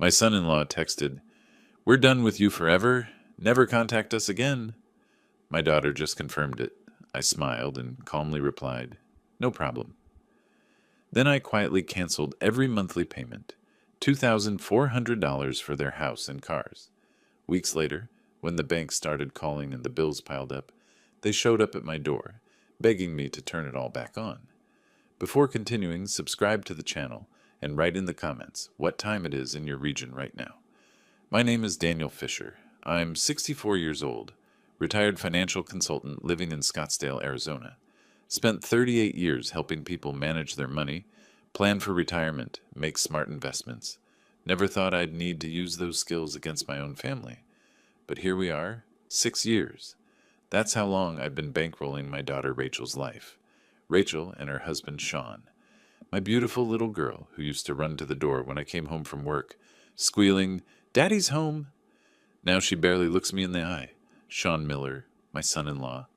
My son-in-law texted, "We're done with you forever. Never contact us again." My daughter just confirmed it. I smiled and calmly replied, "No problem." Then I quietly canceled every monthly payment, $2,400 for their house and cars. Weeks later, when the bank started calling and the bills piled up, they showed up at my door, begging me to turn it all back on. Before continuing, subscribe to the channel and write in the comments what time it is in your region right now. My name is Daniel Fisher. I'm 64 years old, retired financial consultant living in Scottsdale, Arizona. Spent 38 years helping people manage their money, plan for retirement, make smart investments. Never thought I'd need to use those skills against my own family. But here we are, 6 years. That's how long I've been bankrolling my daughter Rachel's life. Rachel and her husband Sean. My beautiful little girl who used to run to the door when I came home from work, squealing, "Daddy's home." Now she barely looks me in the eye. Sean Miller, my son-in-law,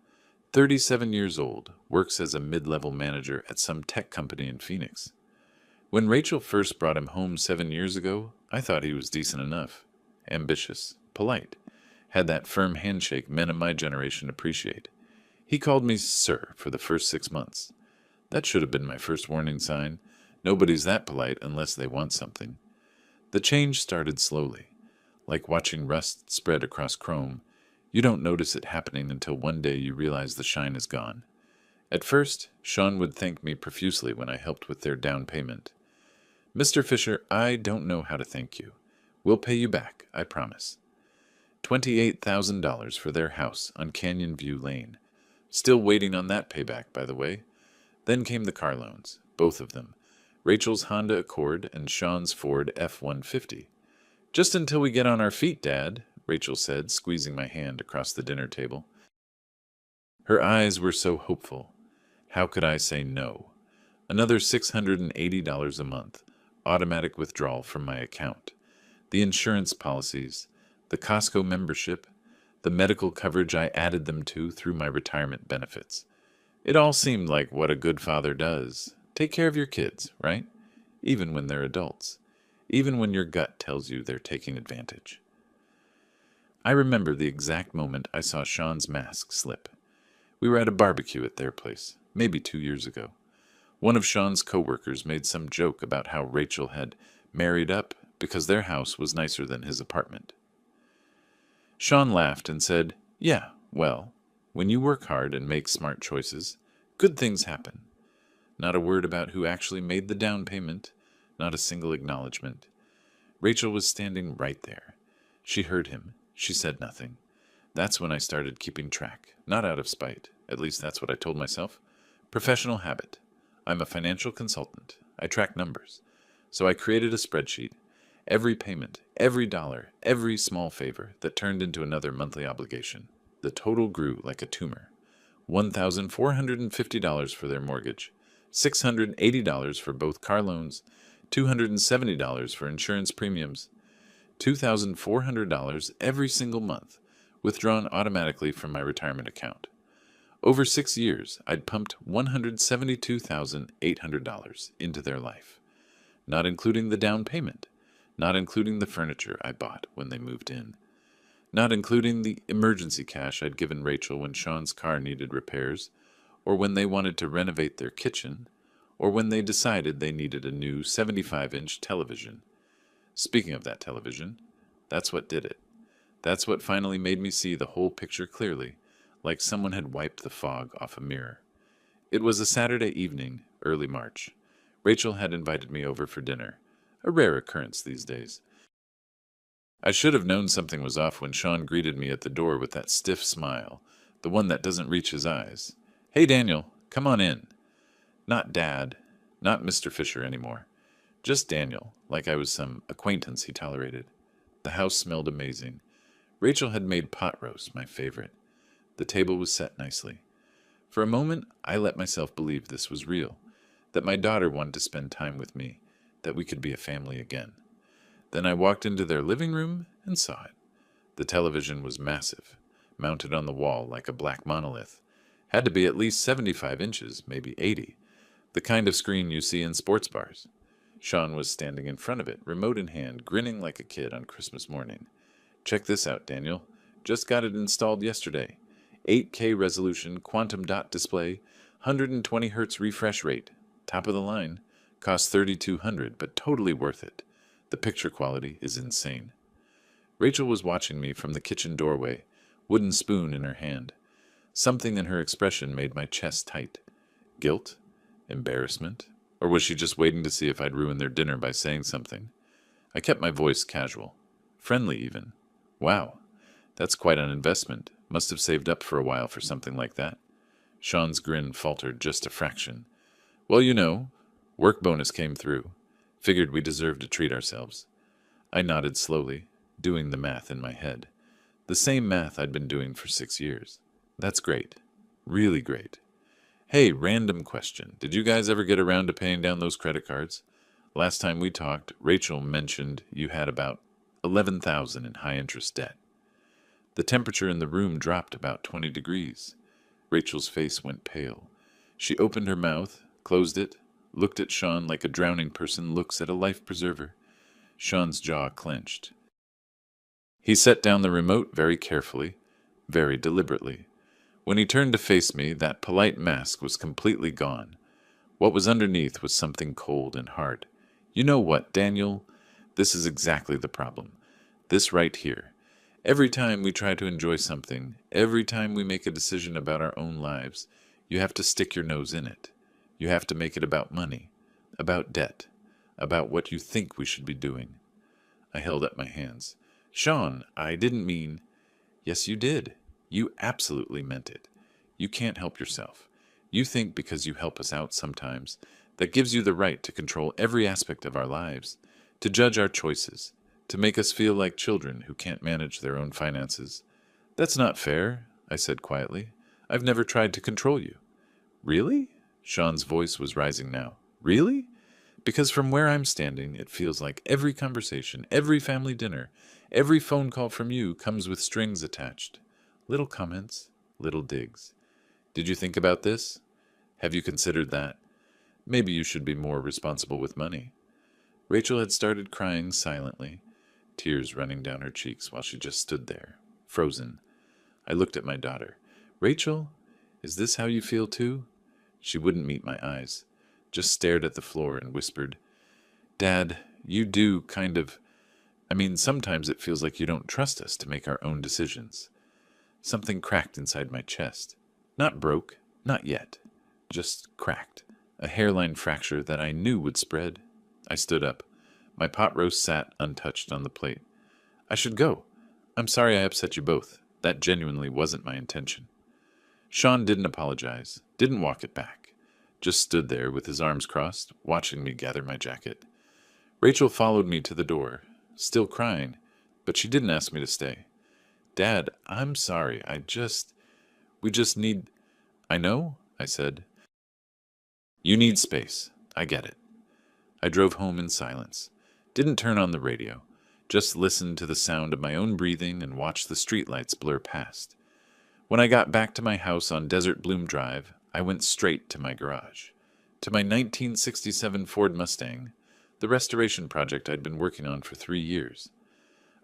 37 years old, works as a mid-level manager at some tech company in Phoenix. When Rachel first brought him home 7 years ago, I thought he was decent enough. Ambitious, polite, had that firm handshake men of my generation appreciate. He called me sir for the first 6 months. That should have been my first warning sign. Nobody's that polite unless they want something. The change started slowly, like watching rust spread across chrome. You don't notice it happening until one day you realize the shine is gone. At first, Sean would thank me profusely when I helped with their down payment. "Mr. Fisher, I don't know how to thank you. We'll pay you back, I promise." $28,000 for their house on Canyon View Lane. Still waiting on that payback, by the way. Then came the car loans, both of them. Rachel's Honda Accord and Sean's Ford F-150. "Just until we get on our feet, Dad," Rachel said, squeezing my hand across the dinner table. Her eyes were so hopeful. How could I say no? Another $680 a month, automatic withdrawal from my account. The insurance policies, the Costco membership, the medical coverage I added them to through my retirement benefits. It all seemed like what a good father does. Take care of your kids, right? Even when they're adults. Even when your gut tells you they're taking advantage. I remember the exact moment I saw Sean's mask slip. We were at a barbecue at their place, maybe 2 years ago. One of Sean's coworkers made some joke about how Rachel had married up because their house was nicer than his apartment. Sean laughed and said, "Yeah, well, when you work hard and make smart choices, good things happen." Not a word about who actually made the down payment, not a single acknowledgement. Rachel was standing right there. She heard him. She said nothing. That's when I started keeping track, not out of spite. At least that's what I told myself. Professional habit. I'm a financial consultant. I track numbers. So I created a spreadsheet. Every payment, every dollar, every small favor that turned into another monthly obligation. The total grew like a tumor. $1,450 for their mortgage, $680 for both car loans, $270 for insurance premiums, $2,400 every single month, withdrawn automatically from my retirement account. Over 6 years, I'd pumped $172,800 into their life, not including the down payment, not including the furniture I bought when they moved in, not including the emergency cash I'd given Rachel when Sean's car needed repairs, or when they wanted to renovate their kitchen, or when they decided they needed a new 75-inch television. Speaking of that television, that's what did it. That's what finally made me see the whole picture clearly, like someone had wiped the fog off a mirror. It was a Saturday evening, early March. Rachel had invited me over for dinner, a rare occurrence these days. I should have known something was off when Sean greeted me at the door with that stiff smile, the one that doesn't reach his eyes. "Hey, Daniel, come on in." Not Dad, not Mr. Fisher anymore. Just Daniel, like I was some acquaintance he tolerated. The house smelled amazing. Rachel had made pot roast, my favorite. The table was set nicely. For a moment, I let myself believe this was real, that my daughter wanted to spend time with me, that we could be a family again. Then I walked into their living room and saw it. The television was massive, mounted on the wall like a black monolith. Had to be at least 75 inches, maybe 80, the kind of screen you see in sports bars. Sean was standing in front of it, remote in hand, grinning like a kid on Christmas morning. Check this out, Daniel. Just got it installed yesterday. 8K resolution, quantum dot display, 120 Hz refresh rate. Top of the line. Cost $3,200, but totally worth it. The picture quality is insane. Rachel was watching me from the kitchen doorway, wooden spoon in her hand. Something in her expression made my chest tight. Guilt? Embarrassment? Or was she just waiting to see if I'd ruin their dinner by saying something? I kept my voice casual. Friendly, even. Wow, that's quite an investment. Must have saved up for a while for something like that. Sean's grin faltered just a fraction. Well, you know, work bonus came through. Figured we deserved to treat ourselves. I nodded slowly, doing the math in my head. The same math I'd been doing for 6 years. That's great. Really great. Hey, random question. Did you guys ever get around to paying down those credit cards? Last time we talked, Rachel mentioned you had about $11,000 in high-interest debt. The temperature in the room dropped about 20 degrees. Rachel's face went pale. She opened her mouth, closed it, looked at Sean like a drowning person looks at a life preserver. Sean's jaw clenched. He set down the remote very carefully, very deliberately. When he turned to face me, that polite mask was completely gone. What was underneath was something cold and hard. You know what, Daniel? This is exactly the problem. This right here. Every time we try to enjoy something, every time we make a decision about our own lives, you have to stick your nose in it. You have to make it about money, about debt, about what you think we should be doing. I held up my hands. Sean, I didn't mean... Yes, you did. You absolutely meant it. You can't help yourself. You think because you help us out sometimes, that gives you the right to control every aspect of our lives, to judge our choices, to make us feel like children who can't manage their own finances. That's not fair, I said quietly. I've never tried to control you. Really? Sean's voice was rising now. Really? Because from where I'm standing, it feels like every conversation, every family dinner, every phone call from you comes with strings attached. Little comments, little digs. Did you think about this? Have you considered that? Maybe you should be more responsible with money. Rachel had started crying silently, tears running down her cheeks while she just stood there, frozen. I looked at my daughter. Rachel, is this how you feel too? She wouldn't meet my eyes, just stared at the floor and whispered, Dad, you do kind of... sometimes it feels like you don't trust us to make our own decisions. Something cracked inside my chest. Not broke, not yet. Just cracked. A hairline fracture that I knew would spread. I stood up. My pot roast sat untouched on the plate. I should go. I'm sorry I upset you both. That genuinely wasn't my intention. Sean didn't apologize, didn't walk it back. Just stood there with his arms crossed, watching me gather my jacket. Rachel followed me to the door, still crying, but she didn't ask me to stay. Dad, I'm sorry. We just need... I know, I said. You need space. I get it. I drove home in silence. Didn't turn on the radio. Just listened to the sound of my own breathing and watched the streetlights blur past. When I got back to my house on Desert Bloom Drive, I went straight to my garage. To my 1967 Ford Mustang, the restoration project I'd been working on for 3 years.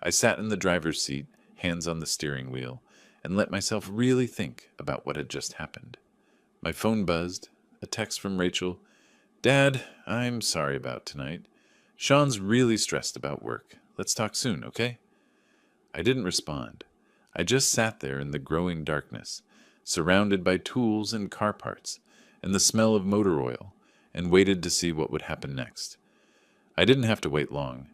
I sat in the driver's seat, hands on the steering wheel, and let myself really think about what had just happened. My phone buzzed, a text from Rachel. Dad, I'm sorry about tonight. Sean's really stressed about work. Let's talk soon, okay? I didn't respond. I just sat there in the growing darkness, surrounded by tools and car parts, and the smell of motor oil, and waited to see what would happen next. I didn't have to wait long.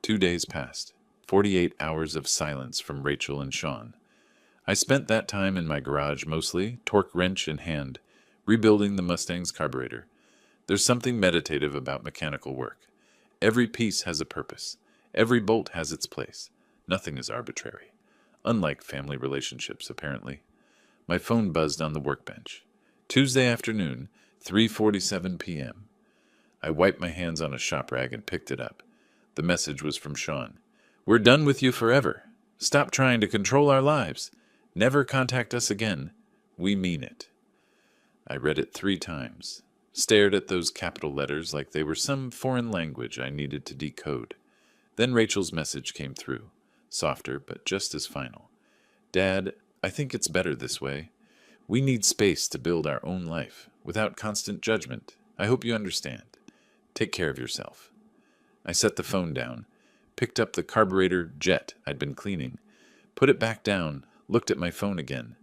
2 days passed, 48 hours of silence from Rachel and Sean. I spent that time in my garage mostly, torque wrench in hand, rebuilding the Mustang's carburetor. There's something meditative about mechanical work. Every piece has a purpose. Every bolt has its place. Nothing is arbitrary. Unlike family relationships, apparently. My phone buzzed on the workbench. Tuesday afternoon, 3:47 p.m. I wiped my hands on a shop rag and picked it up. The message was from Sean. We're done with you forever. Stop trying to control our lives. Never contact us again. We mean it. I read it 3 times. stared at those capital letters like they were some foreign language I needed to decode. Then Rachel's message came through, softer but just as final. Dad, I think it's better this way. We need space to build our own life, without constant judgment. I hope you understand. Take care of yourself. I set the phone down, picked up the carburetor jet I'd been cleaning, put it back down, looked at my phone again.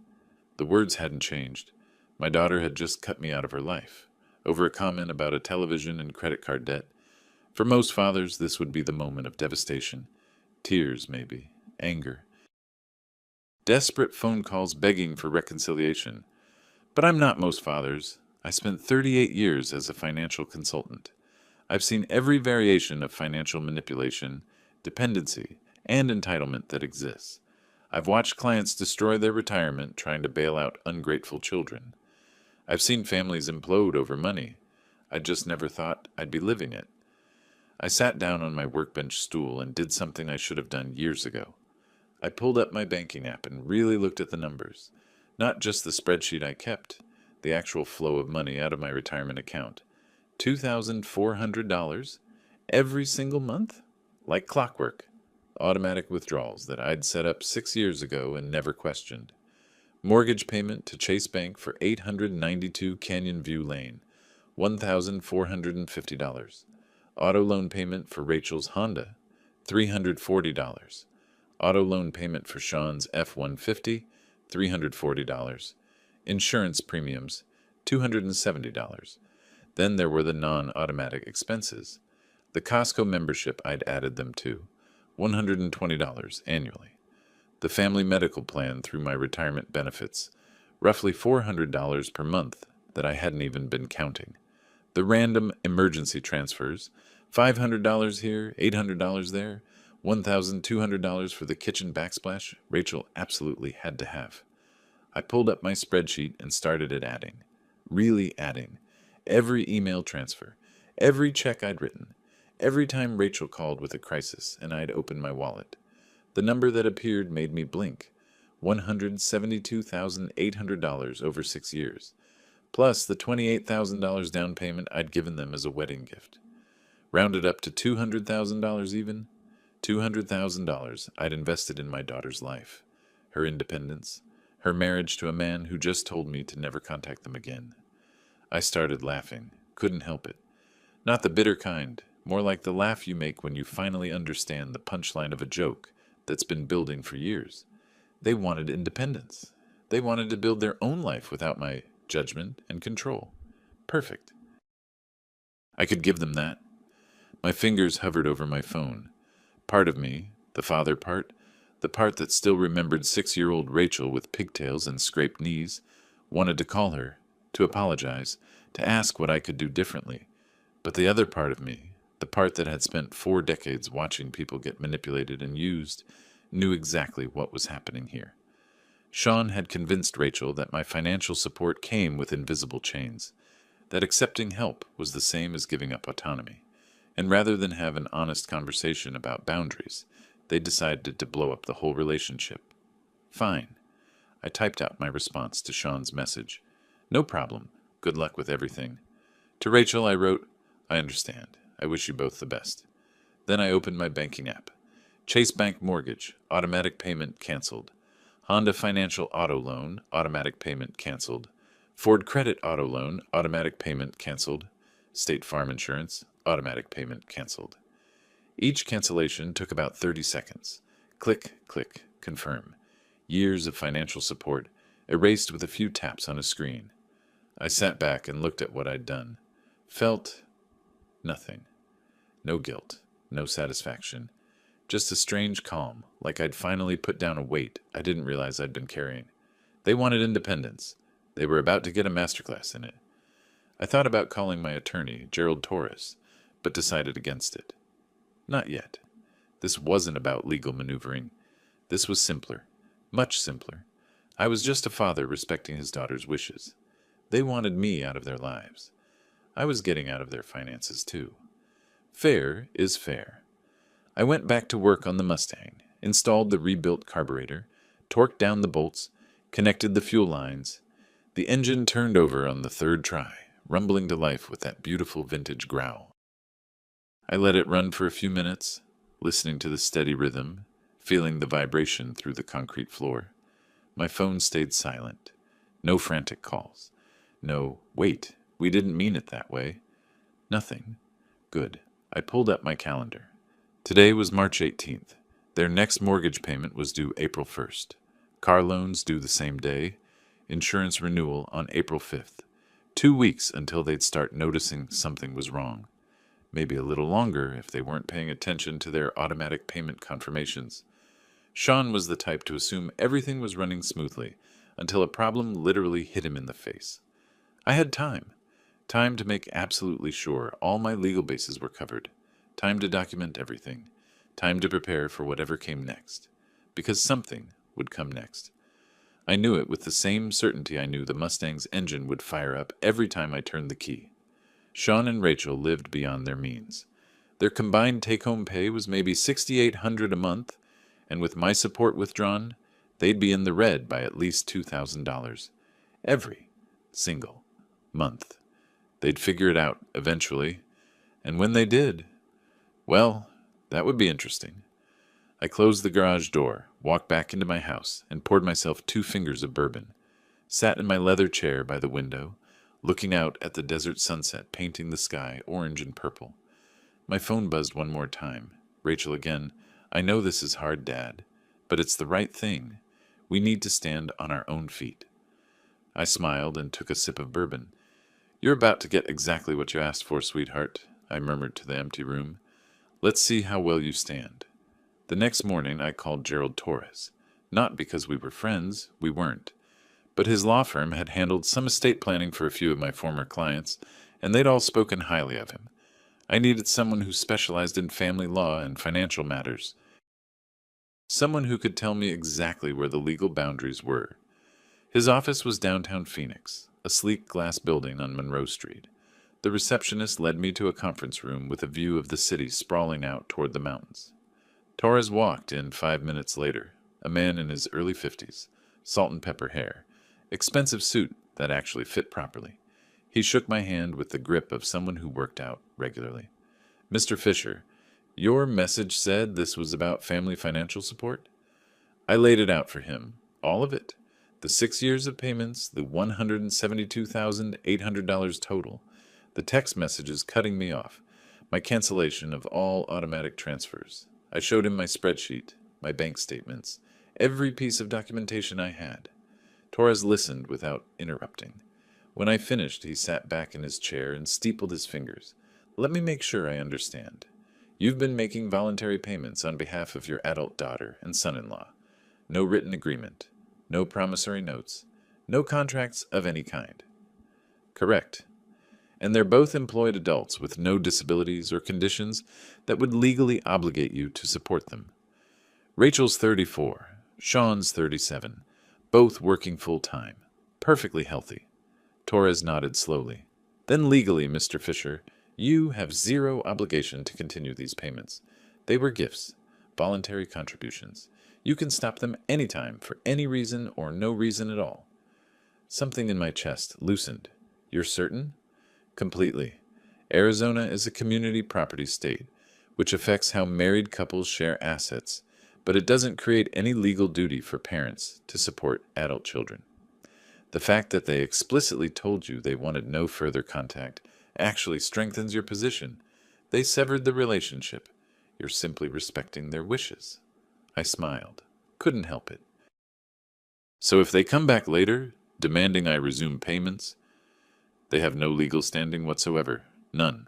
The words hadn't changed. My daughter had just cut me out of her life, over a comment about a television and credit card debt. For most fathers, this would be the moment of devastation. Tears, maybe. Anger. Desperate phone calls begging for reconciliation. But I'm not most fathers. I spent 38 years as a financial consultant. I've seen every variation of financial manipulation, dependency, and entitlement that exists. I've watched clients destroy their retirement trying to bail out ungrateful children. I've seen families implode over money. I just never thought I'd be living it. I sat down on my workbench stool and did something I should have done years ago. I pulled up my banking app and really looked at the numbers. Not just the spreadsheet I kept, the actual flow of money out of my retirement account. $2,400 every single month? Like clockwork. Automatic withdrawals that I'd set up 6 years ago and never questioned. Mortgage payment to Chase Bank for 892 Canyon View Lane, $1,450. Auto loan payment for Rachel's Honda, $340. Auto loan payment for Sean's F-150, $340. Insurance premiums, $270. Then there were the non-automatic expenses. The Costco membership I'd added them to, $120 annually. The family medical plan through my retirement benefits, roughly $400 per month that I hadn't even been counting. The random emergency transfers, $500 here, $800 there, $1,200 for the kitchen backsplash Rachel absolutely had to have. I pulled up my spreadsheet and started at adding. Really adding. Every email transfer, every check I'd written, every time Rachel called with a crisis and I'd open my wallet. The number that appeared made me blink. $172,800 over 6 years, plus the $28,000 down payment I'd given them as a wedding gift. Rounded up to $200,000 even. $200,000 I'd invested in my daughter's life, her independence, her marriage to a man who just told me to never contact them again. I started laughing, couldn't help it. Not the bitter kind, more like the laugh you make when you finally understand the punchline of a joke that's been building for years. They wanted independence. They wanted to build their own life without my judgment and control. Perfect. I could give them that. My fingers hovered over my phone. Part of me, the father part, the part that still remembered 6-year-old Rachel with pigtails and scraped knees, wanted to call her, to apologize, to ask what I could do differently. But the other part of me, the part that had spent 4 decades watching people get manipulated and used, knew exactly what was happening here. Sean had convinced Rachel that my financial support came with invisible chains, that accepting help was the same as giving up autonomy. And rather than have an honest conversation about boundaries, they decided to blow up the whole relationship. Fine. I typed out my response to Sean's message. No problem. Good luck with everything. To Rachel, I wrote, I understand. I wish you both the best. Then I opened my banking app. Chase Bank Mortgage, automatic payment canceled. Honda Financial Auto Loan, automatic payment canceled. Ford Credit Auto Loan, automatic payment canceled. State Farm Insurance, automatic payment canceled. Each cancellation took about 30 seconds. Click, click, confirm. Years of financial support, erased with a few taps on a screen. I sat back and looked at what I'd done. Felt nothing. No guilt, no satisfaction. Just a strange calm, like I'd finally put down a weight I didn't realize I'd been carrying. They wanted independence. They were about to get a masterclass in it. I thought about calling my attorney, Gerald Torres, but decided against it. Not yet. This wasn't about legal maneuvering. This was simpler, much simpler. I was just a father respecting his daughter's wishes. They wanted me out of their lives. I was getting out of their finances too. Fair is fair. I went back to work on the Mustang, installed the rebuilt carburetor, torqued down the bolts, connected the fuel lines. The engine turned over on the 3rd try, rumbling to life with that beautiful vintage growl. I let it run for a few minutes, listening to the steady rhythm, feeling the vibration through the concrete floor. My phone stayed silent. No frantic calls. No, wait, we didn't mean it that way. Nothing. Good. I pulled up my calendar. Today was March 18th. Their next mortgage payment was due April 1st. Car loans due the same day. Insurance renewal on April 5th. 2 weeks until they'd start noticing something was wrong. Maybe a little longer if they weren't paying attention to their automatic payment confirmations. Sean was the type to assume everything was running smoothly until a problem literally hit him in the face. I had time. Time to make absolutely sure all my legal bases were covered. Time to document everything. Time to prepare for whatever came next. Because something would come next. I knew it with the same certainty I knew the Mustang's engine would fire up every time I turned the key. Sean and Rachel lived beyond their means. Their combined take-home pay was maybe $6,800 a month, and with my support withdrawn, they'd be in the red by at least $2,000 every single month. They'd figure it out eventually, and when they did, well, that would be interesting. I closed the garage door, walked back into my house, and poured myself 2 fingers of bourbon. Sat in my leather chair by the window, looking out at the desert sunset painting the sky orange and purple. My phone buzzed one more time. Rachel again. I know this is hard, Dad, but it's the right thing. We need to stand on our own feet. I smiled and took a sip of bourbon. You're about to get exactly what you asked for, sweetheart, I murmured to the empty room. Let's see how well you stand. The next morning I called Gerald Torres. Not because we were friends, we weren't. But his law firm had handled some estate planning for a few of my former clients, and they'd all spoken highly of him. I needed someone who specialized in family law and financial matters. Someone who could tell me exactly where the legal boundaries were. His office was downtown Phoenix, a sleek glass building on Monroe Street. The receptionist led me to a conference room with a view of the city sprawling out toward the mountains. Torres walked in 5 minutes later, a man in his early 50s, salt and pepper hair, expensive suit that actually fit properly. He shook my hand with the grip of someone who worked out regularly. Mr. Fisher, your message said this was about family financial support? I laid it out for him, all of it. The 6 years of payments, the $172,800 total, the text messages cutting me off, my cancellation of all automatic transfers. I showed him my spreadsheet, my bank statements, every piece of documentation I had. Torres listened without interrupting. When I finished, he sat back in his chair and steepled his fingers. Let me make sure I understand. You've been making voluntary payments on behalf of your adult daughter and son-in-law. No written agreement. No promissory notes. No contracts of any kind. Correct. And they're both employed adults with no disabilities or conditions that would legally obligate you to support them. Rachel's 34, Sean's 37, both working full-time, perfectly healthy. Torres nodded slowly. Then legally, Mr. Fisher, you have zero obligation to continue these payments. They were gifts, voluntary contributions. You can stop them anytime for any reason or no reason at all. Something in my chest loosened. You're certain? Completely. Arizona is a community property state, which affects how married couples share assets, but it doesn't create any legal duty for parents to support adult children. The fact that they explicitly told you they wanted no further contact actually strengthens your position. They severed the relationship. You're simply respecting their wishes. I smiled. Couldn't help it. So if they come back later, demanding I resume payments, they have no legal standing whatsoever. None.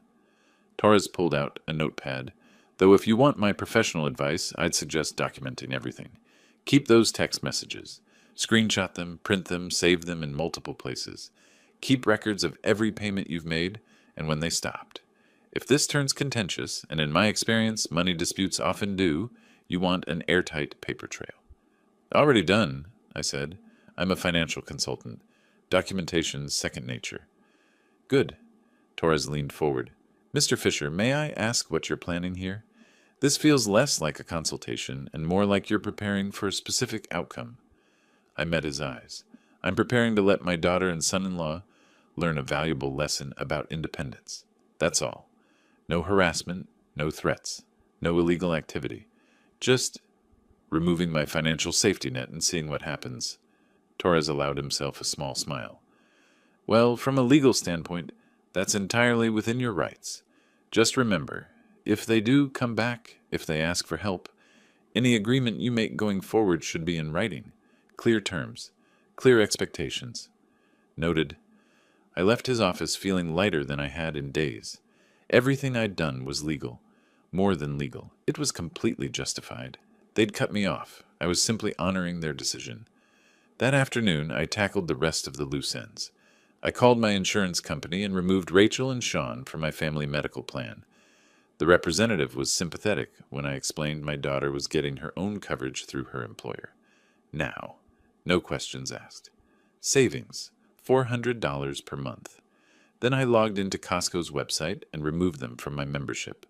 Torres pulled out a notepad. Though if you want my professional advice, I'd suggest documenting everything. Keep those text messages. Screenshot them, print them, save them in multiple places. Keep records of every payment you've made and when they stopped. If this turns contentious, and in my experience money disputes often do, you want an airtight paper trail. Already done, I said. I'm a financial consultant. Documentation's second nature. Good. Torres leaned forward. Mr. Fisher, may I ask what you're planning here? This feels less like a consultation and more like you're preparing for a specific outcome. I met his eyes. I'm preparing to let my daughter and son-in-law learn a valuable lesson about independence. That's all. No harassment, no threats, no illegal activity. Just removing my financial safety net and seeing what happens. Torres allowed himself a small smile. Well, from a legal standpoint, that's entirely within your rights. Just remember, if they do come back, if they ask for help, any agreement you make going forward should be in writing. Clear terms, clear expectations. Noted. I left his office feeling lighter than I had in days. Everything I'd done was legal. More than legal. It was completely justified. They'd cut me off. I was simply honoring their decision. That afternoon, I tackled the rest of the loose ends. I called my insurance company and removed Rachel and Sean from my family medical plan. The representative was sympathetic when I explained my daughter was getting her own coverage through her employer. Now, no questions asked. Savings, $400 per month. Then I logged into Costco's website and removed them from my membership.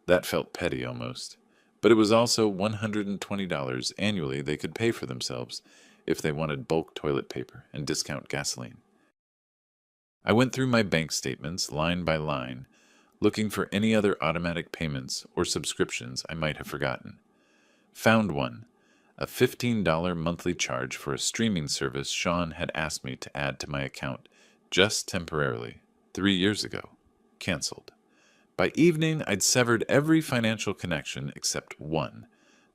That felt petty almost, but it was also $120 annually they could pay for themselves if they wanted bulk toilet paper and discount gasoline. I went through my bank statements line by line, looking for any other automatic payments or subscriptions I might have forgotten. Found one, a $15 monthly charge for a streaming service Sean had asked me to add to my account just temporarily 3 years ago. Cancelled. By evening, I'd severed every financial connection except one,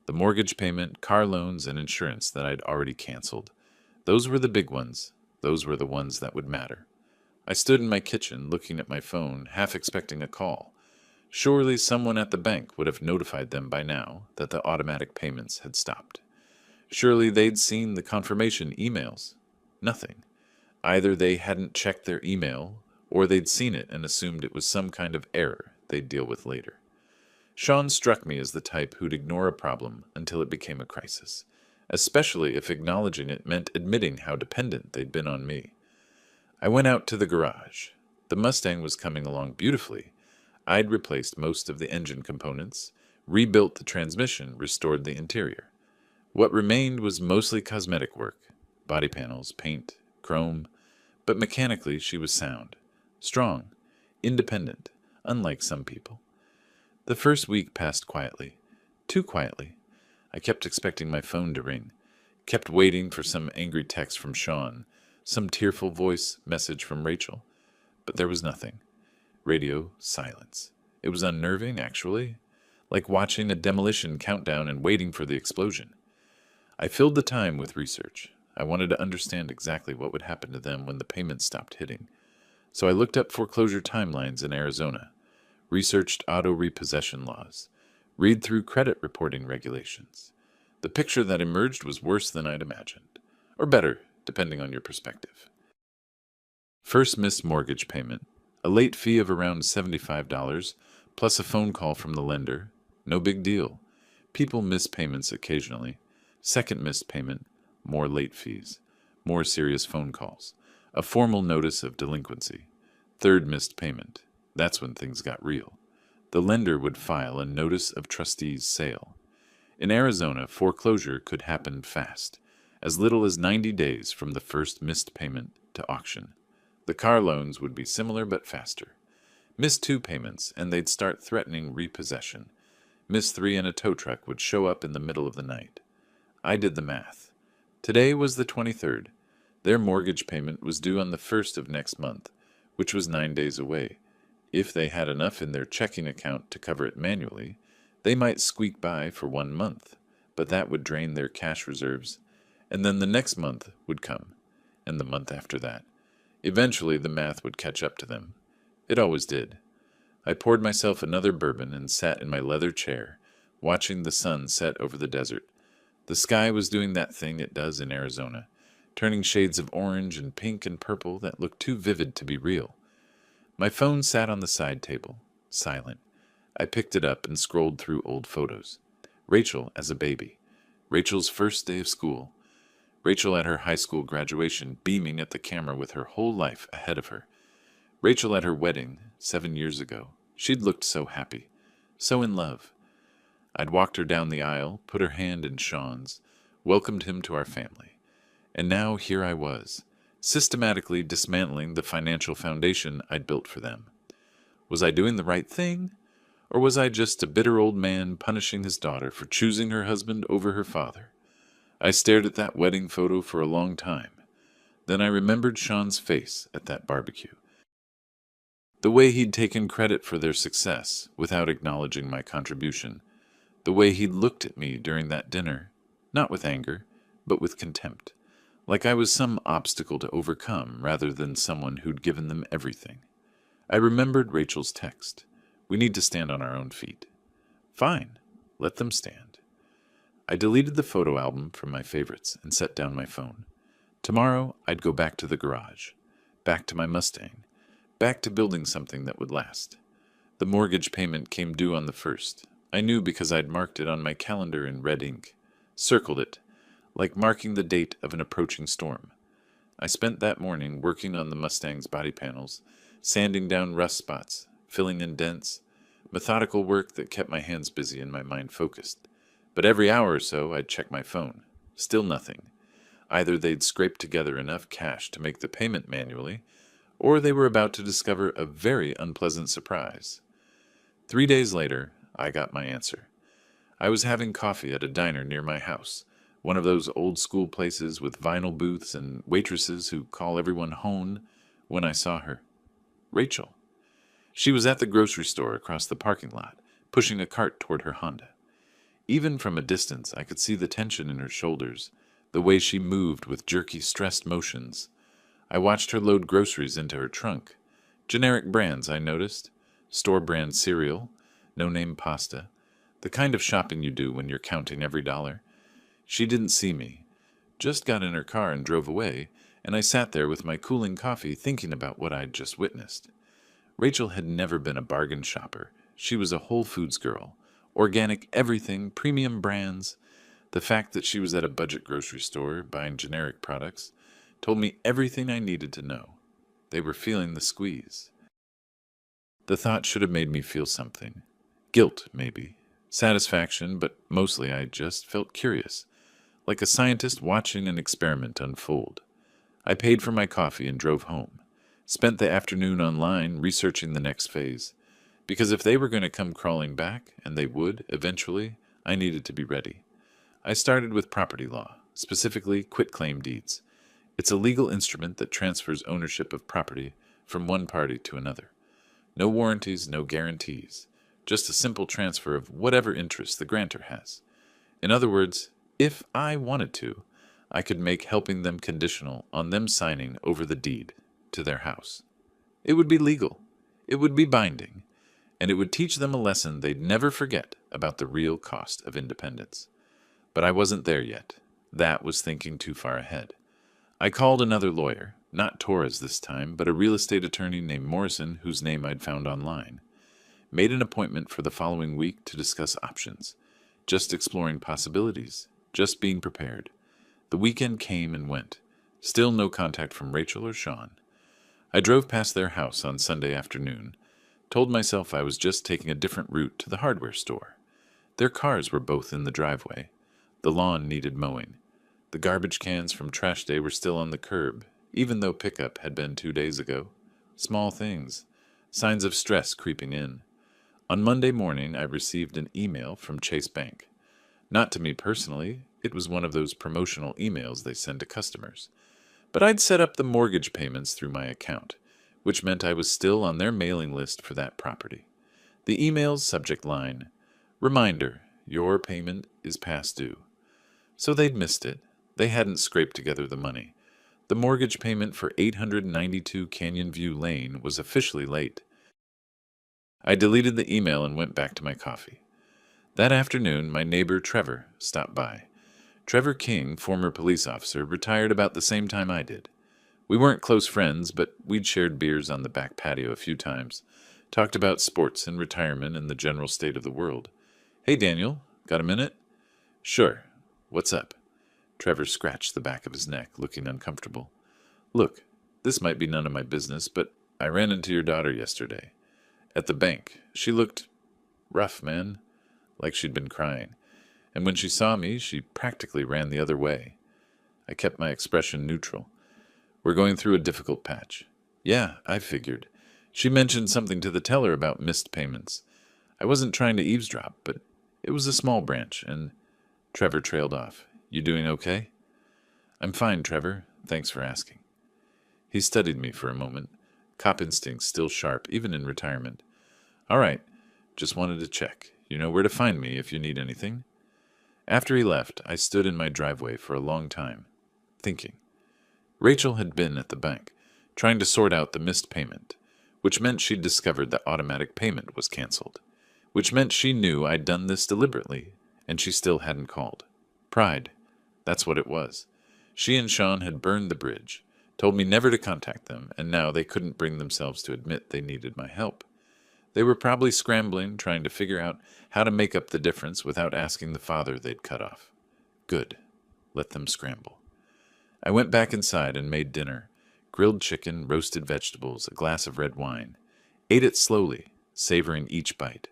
the mortgage payment, car loans, and insurance that I'd already canceled. Those were the big ones. Those were the ones that would matter. I stood in my kitchen looking at my phone, half expecting a call. Surely someone at the bank would have notified them by now that the automatic payments had stopped. Surely they'd seen the confirmation emails. Nothing. Either they hadn't checked their email, or they'd seen it and assumed it was some kind of error they'd deal with later. Sean struck me as the type who'd ignore a problem until it became a crisis, especially if acknowledging it meant admitting how dependent they'd been on me. I went out to the garage. The Mustang was coming along beautifully. I'd replaced most of the engine components, rebuilt the transmission, restored the interior. What remained was mostly cosmetic work, body panels, paint, chrome, but mechanically she was sound, strong, independent, unlike some people. The first week passed quietly, too quietly. I kept expecting my phone to ring, kept waiting for some angry text from Sean, some tearful voice message from Rachel, but there was nothing. Radio, silence. It was unnerving, actually, like watching a demolition countdown and waiting for the explosion. I filled the time with research. I wanted to understand exactly what would happen to them when the payments stopped hitting. So I looked up foreclosure timelines in Arizona, researched auto repossession laws, read through credit reporting regulations. The picture that emerged was worse than I'd imagined, or better, depending on your perspective. First missed mortgage payment, a late fee of around $75, plus a phone call from the lender. No big deal. People miss payments occasionally. Second missed payment, more late fees, more serious phone calls, a formal notice of delinquency. Third missed payment. That's when things got real. The lender would file a notice of trustee's sale. In Arizona, foreclosure could happen fast, as little as 90 days from the first missed payment to auction. The car loans would be similar but faster. Miss 2 payments, and they'd start threatening repossession. Miss 3 and a tow truck would show up in the middle of the night. I did the math. Today was the 23rd. Their mortgage payment was due on the 1st of next month, which was 9 days away. If they had enough in their checking account to cover it manually, they might squeak by for 1 month, but that would drain their cash reserves. And then the next month would come, and the month after that. Eventually the math would catch up to them. It always did. I poured myself another bourbon and sat in my leather chair, watching the sun set over the desert. The sky was doing that thing it does in Arizona, turning shades of orange and pink and purple that looked too vivid to be real. My phone sat on the side table, silent. I picked it up and scrolled through old photos. Rachel as a baby. Rachel's first day of school. Rachel at her high school graduation, beaming at the camera with her whole life ahead of her. Rachel at her wedding 7 years ago. She'd looked so happy, so in love. I'd walked her down the aisle, put her hand in Sean's, welcomed him to our family. And now here I was, systematically dismantling the financial foundation I'd built for them. Was I doing the right thing? Or was I just a bitter old man punishing his daughter for choosing her husband over her father? I stared at that wedding photo for a long time. Then I remembered Sean's face at that barbecue. The way he'd taken credit for their success without acknowledging my contribution. The way he'd looked at me during that dinner, not with anger, but with contempt, like I was some obstacle to overcome rather than someone who'd given them everything. I remembered Rachel's text. We need to stand on our own feet. Fine, let them stand. I deleted the photo album from my favorites and set down my phone. Tomorrow, I'd go back to the garage, back to my Mustang, back to building something that would last. The mortgage payment came due on the 1st. I knew because I'd marked it on my calendar in red ink, circled it, like marking the date of an approaching storm. I spent that morning working on the Mustang's body panels, sanding down rust spots, filling in dents, methodical work that kept my hands busy and my mind focused. But every hour or so, I'd check my phone. Still nothing. Either they'd scraped together enough cash to make the payment manually, or they were about to discover a very unpleasant surprise. 3 days later, I got my answer. I was having coffee at a diner near my house, one of those old-school places with vinyl booths and waitresses who call everyone hone, when I saw her. Rachel. She was at the grocery store across the parking lot, pushing a cart toward her Honda. Even from a distance, I could see the tension in her shoulders, the way she moved with jerky, stressed motions. I watched her load groceries into her trunk. Generic brands, I noticed. Store-brand cereal, no-name pasta, the kind of shopping you do when you're counting every dollar. She didn't see me, just got in her car and drove away, and I sat there with my cooling coffee thinking about what I'd just witnessed. Rachel had never been a bargain shopper. She was a Whole Foods girl. Organic everything, premium brands. The fact that she was at a budget grocery store buying generic products told me everything I needed to know. They were feeling the squeeze. The thought should have made me feel something. Guilt, maybe. Satisfaction, but mostly I just felt curious, like a scientist watching an experiment unfold. I paid for my coffee and drove home. Spent the afternoon online researching the next phase. Because if they were going to come crawling back, and they would, eventually, I needed to be ready. I started with property law, specifically quitclaim deeds. It's a legal instrument that transfers ownership of property from one party to another. No warranties, no guarantees. Just a simple transfer of whatever interest the grantor has. In other words, if I wanted to, I could make helping them conditional on them signing over the deed to their house. It would be legal. It would be binding. And it would teach them a lesson they'd never forget about the real cost of independence. But I wasn't there yet. That was thinking too far ahead. I called another lawyer, not Torres this time, but a real estate attorney named Morrison, whose name I'd found online. Made an appointment for the following week to discuss options. Just exploring possibilities. Just being prepared. The weekend came and went. Still no contact from Rachel or Sean. I drove past their house on Sunday afternoon. Told myself I was just taking a different route to the hardware store. Their cars were both in the driveway. The lawn needed mowing. The garbage cans from trash day were still on the curb, even though pickup had been 2 days ago. Small things. Signs of stress creeping in. On Monday morning, I received an email from Chase Bank. Not to me personally, it was one of those promotional emails they send to customers. But I'd set up the mortgage payments through my account, which meant I was still on their mailing list for that property. The email's subject line, "Reminder, your payment is past due." So they'd missed it. They hadn't scraped together the money. The mortgage payment for 892 Canyon View Lane was officially late. I deleted the email and went back to my coffee. That afternoon, my neighbor Trevor stopped by. Trevor King, former police officer, retired about the same time I did. We weren't close friends, but we'd shared beers on the back patio a few times, talked about sports and retirement and the general state of the world. "Hey, Daniel, got a minute?" "Sure. What's up?" Trevor scratched the back of his neck, looking uncomfortable. "Look, this might be none of my business, but I ran into your daughter yesterday. At the bank. She looked rough, man, like she'd been crying. And when she saw me, she practically ran the other way." I kept my expression neutral. We're going through a difficult patch. Yeah, I figured. She mentioned something to the teller about missed payments. I wasn't trying to eavesdrop, but it was a small branch, and Trevor trailed off. You doing okay? I'm fine, Trevor. Thanks for asking. He studied me for a moment, cop instincts still sharp, even in retirement. All right, just wanted to check. You know where to find me if you need anything. After he left, I stood in my driveway for a long time, thinking. Rachel had been at the bank, trying to sort out the missed payment, which meant she'd discovered that automatic payment was canceled, which meant she knew I'd done this deliberately, and she still hadn't called. Pride. That's what it was. She and Sean had burned the bridge, told me never to contact them, and now they couldn't bring themselves to admit they needed my help. They were probably scrambling, trying to figure out how to make up the difference without asking the father they'd cut off. Good. Let them scramble. I went back inside and made dinner. Grilled chicken, roasted vegetables, a glass of red wine. Ate it slowly, savoring each bite.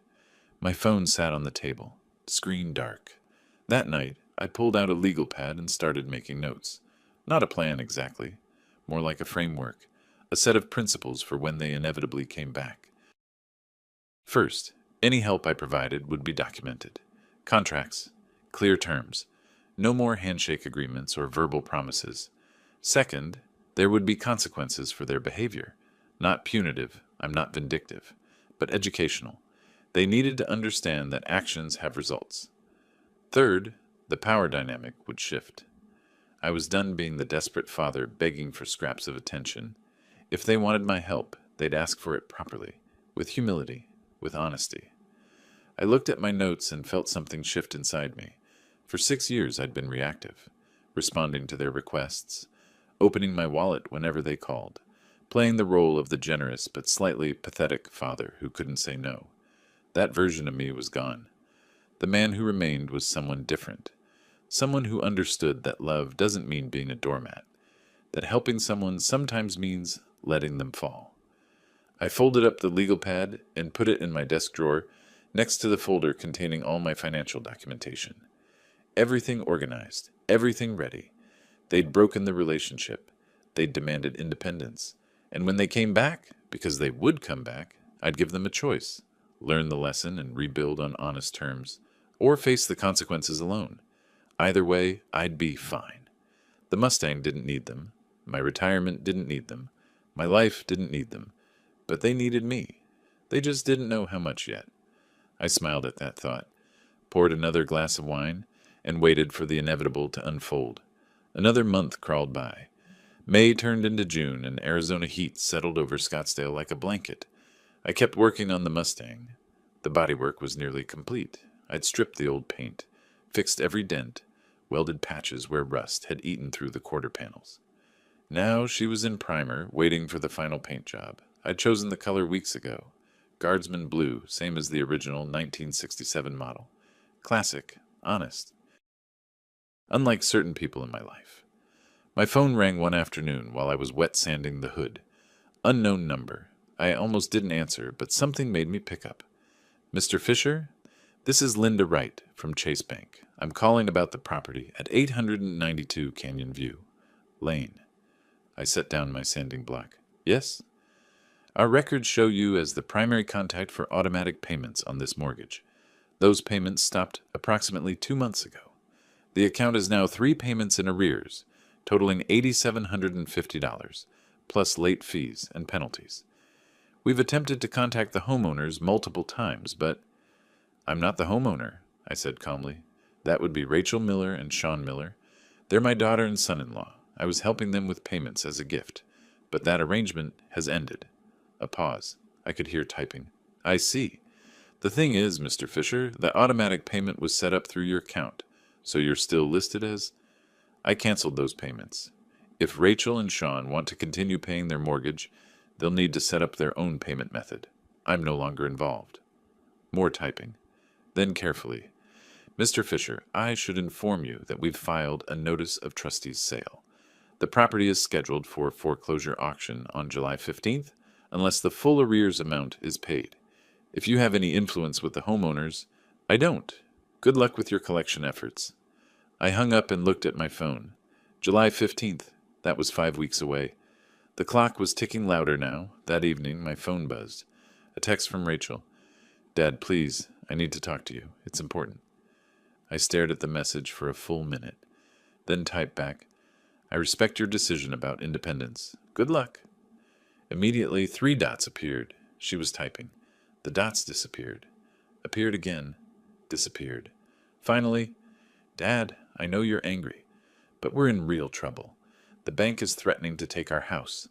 My phone sat on the table, screen dark. That night, I pulled out a legal pad and started making notes. Not a plan exactly, more like a framework, a set of principles for when they inevitably came back. First, any help I provided would be documented. Contracts, clear terms, no more handshake agreements or verbal promises. Second, there would be consequences for their behavior. Not punitive, I'm not vindictive, but educational. They needed to understand that actions have results. Third, the power dynamic would shift. I was done being the desperate father begging for scraps of attention. If they wanted my help, they'd ask for it properly, with humility, with honesty. I looked at my notes and felt something shift inside me. For 6 years I'd been reactive, responding to their requests, opening my wallet whenever they called, playing the role of the generous but slightly pathetic father who couldn't say no. That version of me was gone. The man who remained was someone different, someone who understood that love doesn't mean being a doormat, that helping someone sometimes means letting them fall. I folded up the legal pad and put it in my desk drawer next to the folder containing all my financial documentation. Everything organized, everything ready. They'd broken the relationship. They'd demanded independence. And when they came back, because they would come back, I'd give them a choice. Learn the lesson and rebuild on honest terms, or face the consequences alone. Either way, I'd be fine. The Mustang didn't need them. My retirement didn't need them. My life didn't need them. But they needed me. They just didn't know how much yet. I smiled at that thought, poured another glass of wine, and waited for the inevitable to unfold. Another month crawled by. May turned into June, and Arizona heat settled over Scottsdale like a blanket. I kept working on the Mustang. The bodywork was nearly complete. I'd stripped the old paint, fixed every dent, welded patches where rust had eaten through the quarter panels. Now she was in primer, waiting for the final paint job. I'd chosen the color weeks ago. Guardsman blue, same as the original 1967 model. Classic, honest. Unlike certain people in my life. My phone rang one afternoon while I was wet sanding the hood. Unknown number. I almost didn't answer, but something made me pick up. Mr. Fisher? This is Linda Wright from Chase Bank. I'm calling about the property at 892 Canyon View Lane. I set down my sanding block. Yes? Our records show you as the primary contact for automatic payments on this mortgage. Those payments stopped approximately 2 months ago. The account is now 3 payments in arrears, totaling $8,750, plus late fees and penalties. We've attempted to contact the homeowners multiple times, but I'm not the homeowner, I said calmly. That would be Rachel Miller and Sean Miller. They're my daughter and son-in-law. I was helping them with payments as a gift, but that arrangement has ended. A pause. I could hear typing. I see. The thing is, Mr. Fisher, the automatic payment was set up through your account, so you're still listed as... I canceled those payments. If Rachel and Sean want to continue paying their mortgage, they'll need to set up their own payment method. I'm no longer involved. More typing. Then carefully. Mr. Fisher, I should inform you that we've filed a notice of trustee's sale. The property is scheduled for foreclosure auction on July 15th, unless the full arrears amount is paid. If you have any influence with the homeowners, I don't. Good luck with your collection efforts. I hung up and looked at my phone. July 15th. That was 5 weeks away. The clock was ticking louder now. That evening, my phone buzzed. A text from Rachel. Dad, please, I need to talk to you. It's important. I stared at the message for a full minute, then typed back, I respect your decision about independence. Good luck. Immediately, 3 dots appeared. She was typing. The dots disappeared. Appeared again. Disappeared. Finally, Dad, I know you're angry, but we're in real trouble. The bank is threatening to take our house.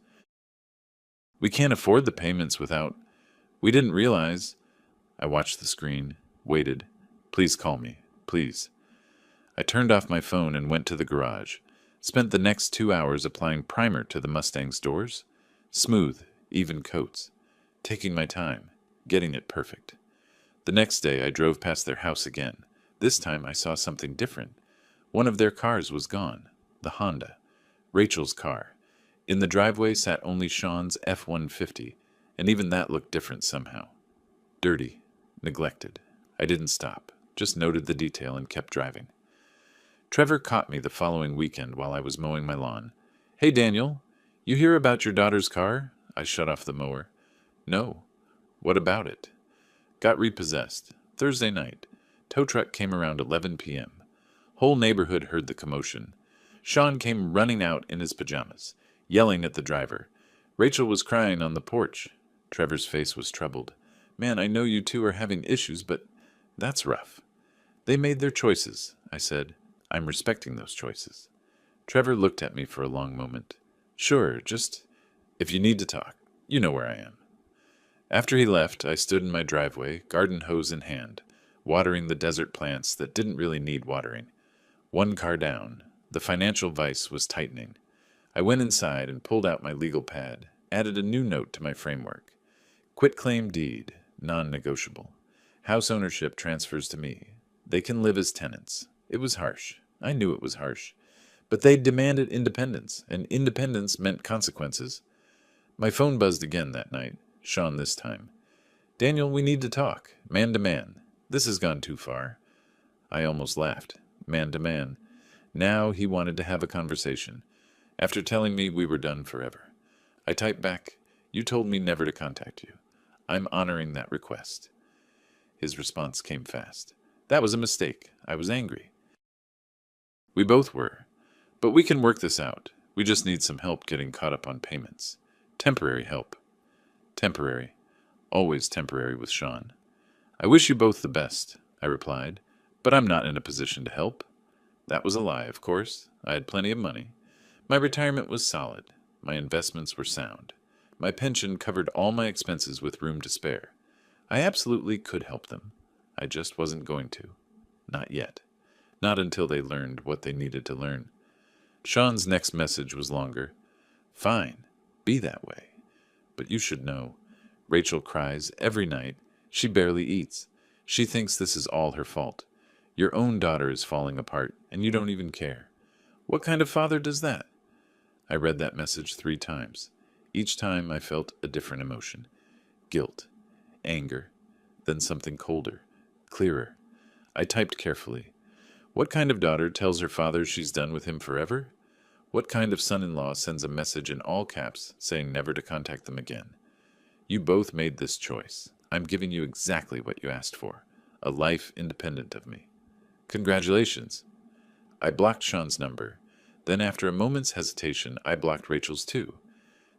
We can't afford the payments without... We didn't realize... I watched the screen, waited. Please call me, please. I turned off my phone and went to the garage. Spent the next 2 hours applying primer to the Mustang's doors. Smooth, even coats. Taking my time, getting it perfect. The next day I drove past their house again. This time I saw something different. One of their cars was gone. The Honda. Rachel's car. In the driveway sat only Sean's F-150, and even that looked different somehow. Dirty. Neglected. I didn't stop, just noted the detail and kept driving. Trevor caught me the following weekend while I was mowing my lawn. Hey, Daniel, you hear about your daughter's car? I shut off the mower. No. What about it? Got repossessed. Thursday night. Tow truck came around 11 p.m. Whole neighborhood heard the commotion. Sean came running out in his pajamas, yelling at the driver. Rachel was crying on the porch. Trevor's face was troubled. Man, I know you two are having issues, but that's rough. They made their choices, I said. I'm respecting those choices. Trevor looked at me for a long moment. Sure, just if you need to talk, you know where I am. After he left, I stood in my driveway, garden hose in hand, watering the desert plants that didn't really need watering. 1 car down, the financial vice was tightening. I went inside and pulled out my legal pad, added a new note to my framework. Quitclaim deed, non-negotiable. House ownership transfers to me. They can live as tenants. It was harsh. I knew it was harsh. But they demanded independence, and independence meant consequences. My phone buzzed again that night, Sean this time. Daniel, we need to talk, man to man. This has gone too far. I almost laughed. Man to man. Now he wanted to have a conversation. After telling me we were done forever. I typed back, you told me never to contact you. I'm honoring that request. His response came fast. That was a mistake. I was angry. We both were. But we can work this out. We just need some help getting caught up on payments. Temporary help. Temporary. Always temporary with Sean. I wish you both the best, I replied, but I'm not in a position to help. That was a lie, of course. I had plenty of money. My retirement was solid. My investments were sound. My pension covered all my expenses with room to spare. I absolutely could help them. I just wasn't going to. Not yet. Not until they learned what they needed to learn. Sean's next message was longer. Fine. Be that way. But you should know. Rachel cries every night. She barely eats. She thinks this is all her fault. Your own daughter is falling apart, and you don't even care. What kind of father does that? I read that message 3 times. Each time I felt a different emotion. Guilt. Anger. Then something colder. Clearer. I typed carefully. What kind of daughter tells her father she's done with him forever? What kind of son-in-law sends a message in all caps saying never to contact them again? You both made this choice. I'm giving you exactly what you asked for. A life independent of me. Congratulations. I blocked Sean's number. Then after a moment's hesitation, I blocked Rachel's too.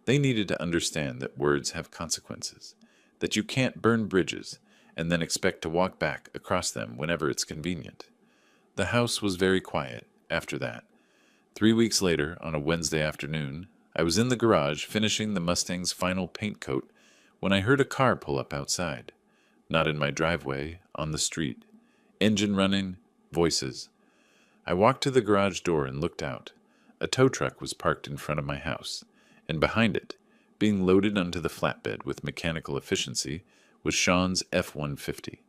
They needed to understand that words have consequences, that you can't burn bridges and then expect to walk back across them whenever it's convenient. The house was very quiet after that. 3 weeks later, on a Wednesday afternoon, I was in the garage finishing the Mustang's final paint coat when I heard a car pull up outside. Not in my driveway, on the street. Engine running, voices. I walked to the garage door and looked out. A tow truck was parked in front of my house, and behind it, being loaded onto the flatbed with mechanical efficiency, was Sean's F-150.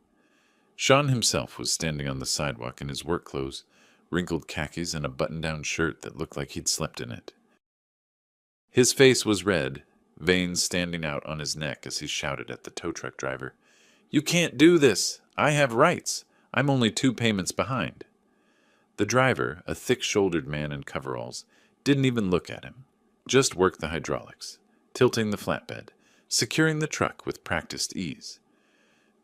Sean himself was standing on the sidewalk in his work clothes, wrinkled khakis and a button-down shirt that looked like he'd slept in it. His face was red, veins standing out on his neck as he shouted at the tow truck driver, "You can't do this! I have rights! I'm only 2 payments behind." The driver, a thick-shouldered man in coveralls, didn't even look at him. Just work the hydraulics, tilting the flatbed, securing the truck with practiced ease.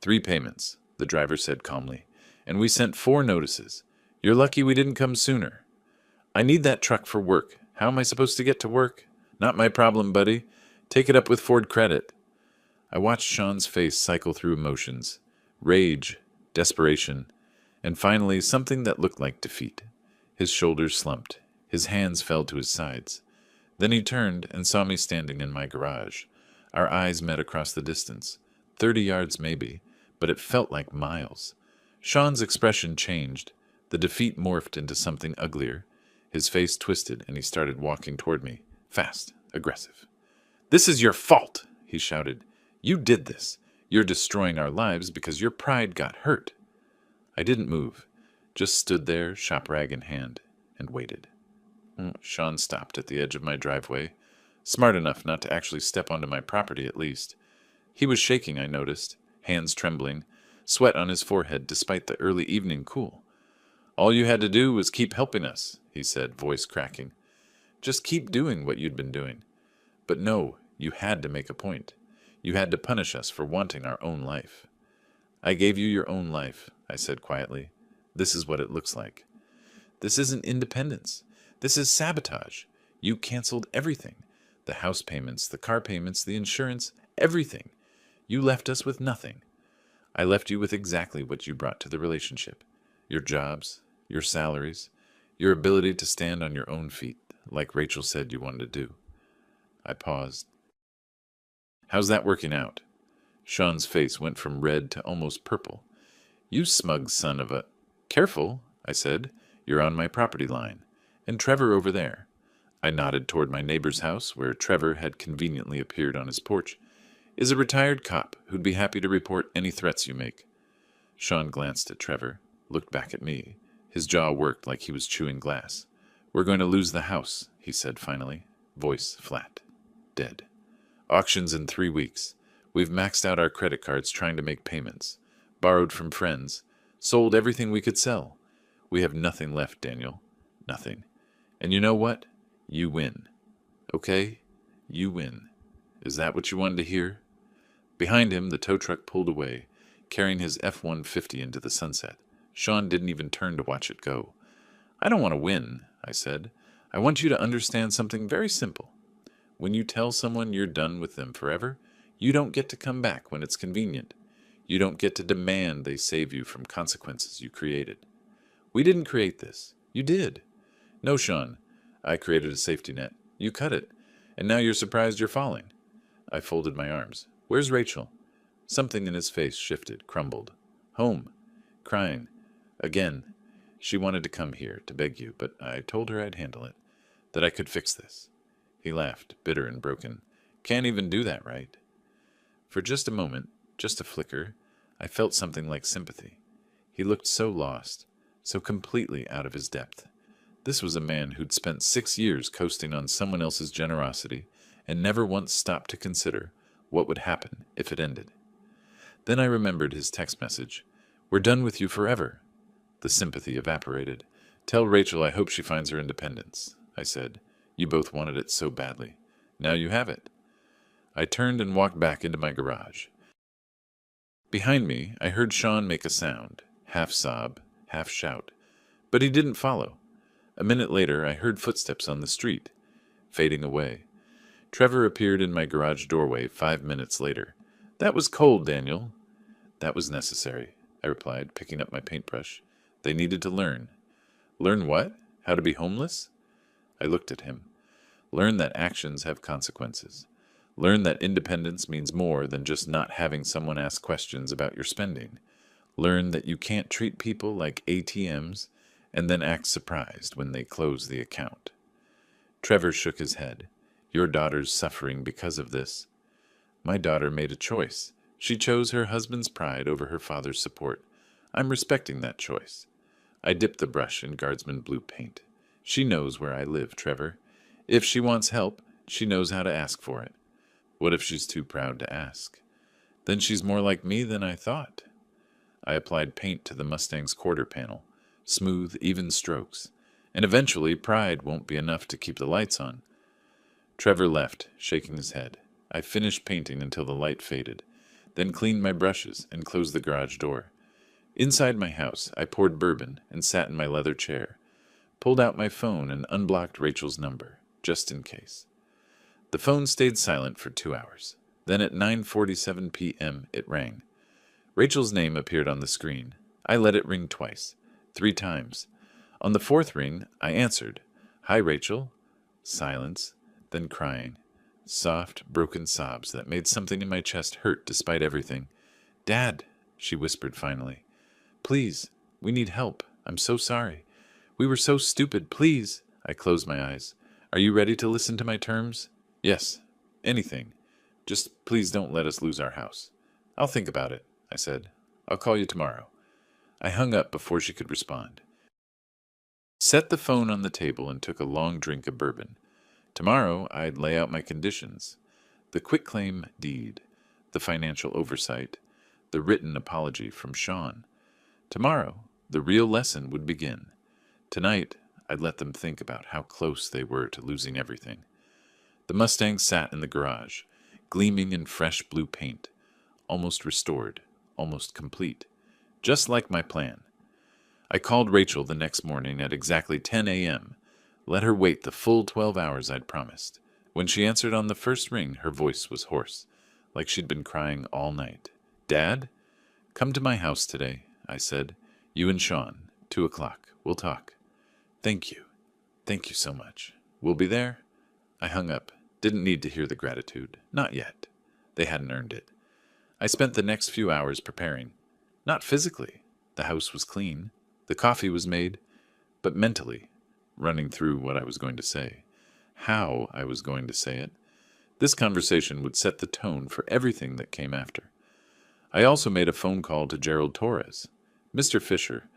3 payments, the driver said calmly, and we sent 4 notices. You're lucky we didn't come sooner. I need that truck for work. How am I supposed to get to work? Not my problem, buddy. Take it up with Ford Credit. I watched Sean's face cycle through emotions. Rage, desperation, and finally something that looked like defeat. His shoulders slumped. His hands fell to his sides. Then he turned and saw me standing in my garage. Our eyes met across the distance. 30 yards maybe, but it felt like miles. Sean's expression changed. The defeat morphed into something uglier. His face twisted and he started walking toward me, fast, aggressive. "This is your fault," he shouted. "You did this. You're destroying our lives because your pride got hurt." I didn't move, just stood there, shop rag in hand, and waited. Sean stopped at the edge of my driveway, smart enough not to actually step onto my property at least. He was shaking, I noticed, hands trembling, sweat on his forehead despite the early evening cool. "All you had to do was keep helping us," he said, voice cracking. "Just keep doing what you'd been doing. But no, you had to make a point. You had to punish us for wanting our own life." "I gave you your own life," I said quietly. "This is what it looks like. This isn't independence. This is sabotage. You canceled everything. The house payments, the car payments, the insurance, everything. You left us with nothing. I left you with exactly what you brought to the relationship. Your jobs, your salaries, your ability to stand on your own feet, like Rachel said you wanted to do." I paused. "How's that working out?" Sean's face went from red to almost purple. "You smug son of a—" "Careful," I said. "You're on my property line. And Trevor over there." I nodded toward my neighbor's house, where Trevor had conveniently appeared on his porch. "Is a retired cop who'd be happy to report any threats you make." Sean glanced at Trevor, looked back at me. His jaw worked like he was chewing glass. "We're going to lose the house," he said finally, voice flat. "Dead. Auctions in 3 weeks. We've maxed out our credit cards trying to make payments. Borrowed from friends. Sold everything we could sell. We have nothing left, Daniel. Nothing. And you know what? You win. Okay? You win. Is that what you wanted to hear?" Behind him, the tow truck pulled away, carrying his F-150 into the sunset. Sean didn't even turn to watch it go. "I don't want to win," I said. "I want you to understand something very simple. When you tell someone you're done with them forever, you don't get to come back when it's convenient. You don't get to demand they save you from consequences you created. We didn't create this. You did. No, Sean, I created a safety net. You cut it, and now you're surprised you're falling." I folded my arms. "Where's Rachel?" Something in his face shifted, crumbled. "Home. Crying. Again. She wanted to come here to beg you, but I told her I'd handle it, that I could fix this." He laughed, bitter and broken. "Can't even do that, right?" For just a moment, just a flicker, I felt something like sympathy. He looked so lost, so completely out of his depth. This was a man who'd spent 6 years coasting on someone else's generosity and never once stopped to consider what would happen if it ended. Then I remembered his text message. "We're done with you forever." The sympathy evaporated. "Tell Rachel I hope she finds her independence," I said. "You both wanted it so badly. Now you have it." I turned and walked back into my garage. Behind me, I heard Sean make a sound, half sob, half shout. But he didn't follow. A minute later, I heard footsteps on the street, fading away. Trevor appeared in my garage doorway 5 minutes later. "That was cold, Daniel." "That was necessary," I replied, picking up my paintbrush. "They needed to learn." "Learn what? How to be homeless?" I looked at him. "Learn that actions have consequences. Learn that independence means more than just not having someone ask questions about your spending. Learn that you can't treat people like ATMs and then act surprised when they close the account." Trevor shook his head. "Your daughter's suffering because of this." "My daughter made a choice. She chose her husband's pride over her father's support. I'm respecting that choice." I dipped the brush in Guardsman blue paint. "She knows where I live, Trevor. If she wants help, she knows how to ask for it. What if she's too proud to ask? Then she's more like me than I thought." I applied paint to the Mustang's quarter panel, smooth, even strokes, and eventually pride won't be enough to keep the lights on. Trevor left, shaking his head. I finished painting until the light faded, then cleaned my brushes and closed the garage door. Inside my house, I poured bourbon and sat in my leather chair, pulled out my phone and unblocked Rachel's number, just in case. The phone stayed silent for 2 hours. Then at 9:47 p.m. it rang. Rachel's name appeared on the screen. I let it ring twice, 3 times. On the 4th ring, I answered. "Hi, Rachel." Silence, then crying. Soft, broken sobs that made something in my chest hurt despite everything. "Dad," she whispered finally. "Please, we need help. I'm so sorry. We were so stupid. Please." I closed my eyes. "Are you ready to listen to my terms?" "Yes. Anything. Just please don't let us lose our house." "I'll think about it," I said. "I'll call you tomorrow." I hung up before she could respond. Set the phone on the table and took a long drink of bourbon. Tomorrow I'd lay out my conditions. The quitclaim deed, the financial oversight, the written apology from Sean. Tomorrow, the real lesson would begin. Tonight, I'd let them think about how close they were to losing everything. The Mustang sat in the garage, gleaming in fresh blue paint, almost restored, almost complete, just like my plan. I called Rachel the next morning at exactly 10 a.m., let her wait the full 12 hours I'd promised. When she answered on the first ring, her voice was hoarse, like she'd been crying all night. "Dad, come to my house today," I said. "You and Sean, 2 o'clock. We'll talk." "Thank you. Thank you so much. We'll be there." I hung up. Didn't need to hear the gratitude. Not yet. They hadn't earned it. I spent the next few hours preparing. Not physically. The house was clean. The coffee was made. But mentally, running through what I was going to say. How I was going to say it. This conversation would set the tone for everything that came after. I also made a phone call to Gerald Torres. "Mr. Fisher,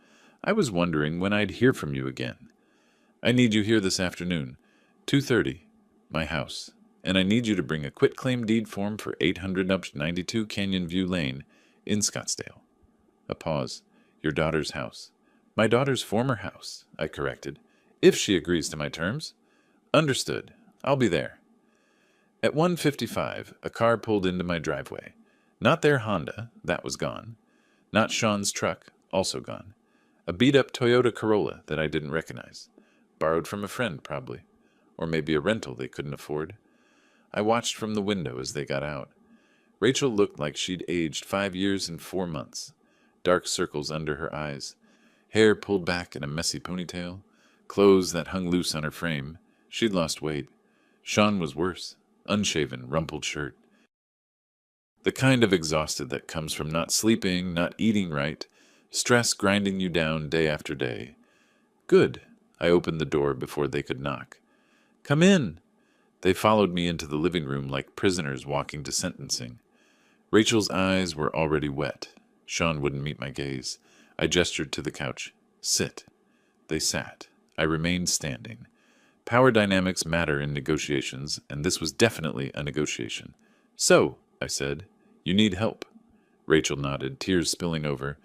I was wondering when I'd hear from you again. I need you here this afternoon, 2:30, my house, and I need you to bring a quitclaim deed form for 892 Canyon View Lane in Scottsdale." A pause. "Your daughter's house." "My daughter's former house," I corrected. "If she agrees to my terms." "Understood. I'll be there." At 1:55, a car pulled into my driveway. Not their Honda, that was gone. Not Sean's truck, also gone. A beat-up Toyota Corolla that I didn't recognize. Borrowed from a friend, probably. Or maybe a rental they couldn't afford. I watched from the window as they got out. Rachel looked like she'd aged 5 years and 4 months. Dark circles under her eyes. Hair pulled back in a messy ponytail. Clothes that hung loose on her frame. She'd lost weight. Sean was worse. Unshaven, rumpled shirt. The kind of exhausted that comes from not sleeping, not eating right, stress grinding you down day after day. "Good." I opened the door before they could knock. "Come in." They followed me into the living room like prisoners walking to sentencing. Rachel's eyes were already wet. Sean wouldn't meet my gaze. I gestured to the couch. "Sit." They sat. I remained standing. Power dynamics matter in negotiations, and this was definitely a negotiation. "So," I said, "you need help." Rachel nodded, tears spilling over.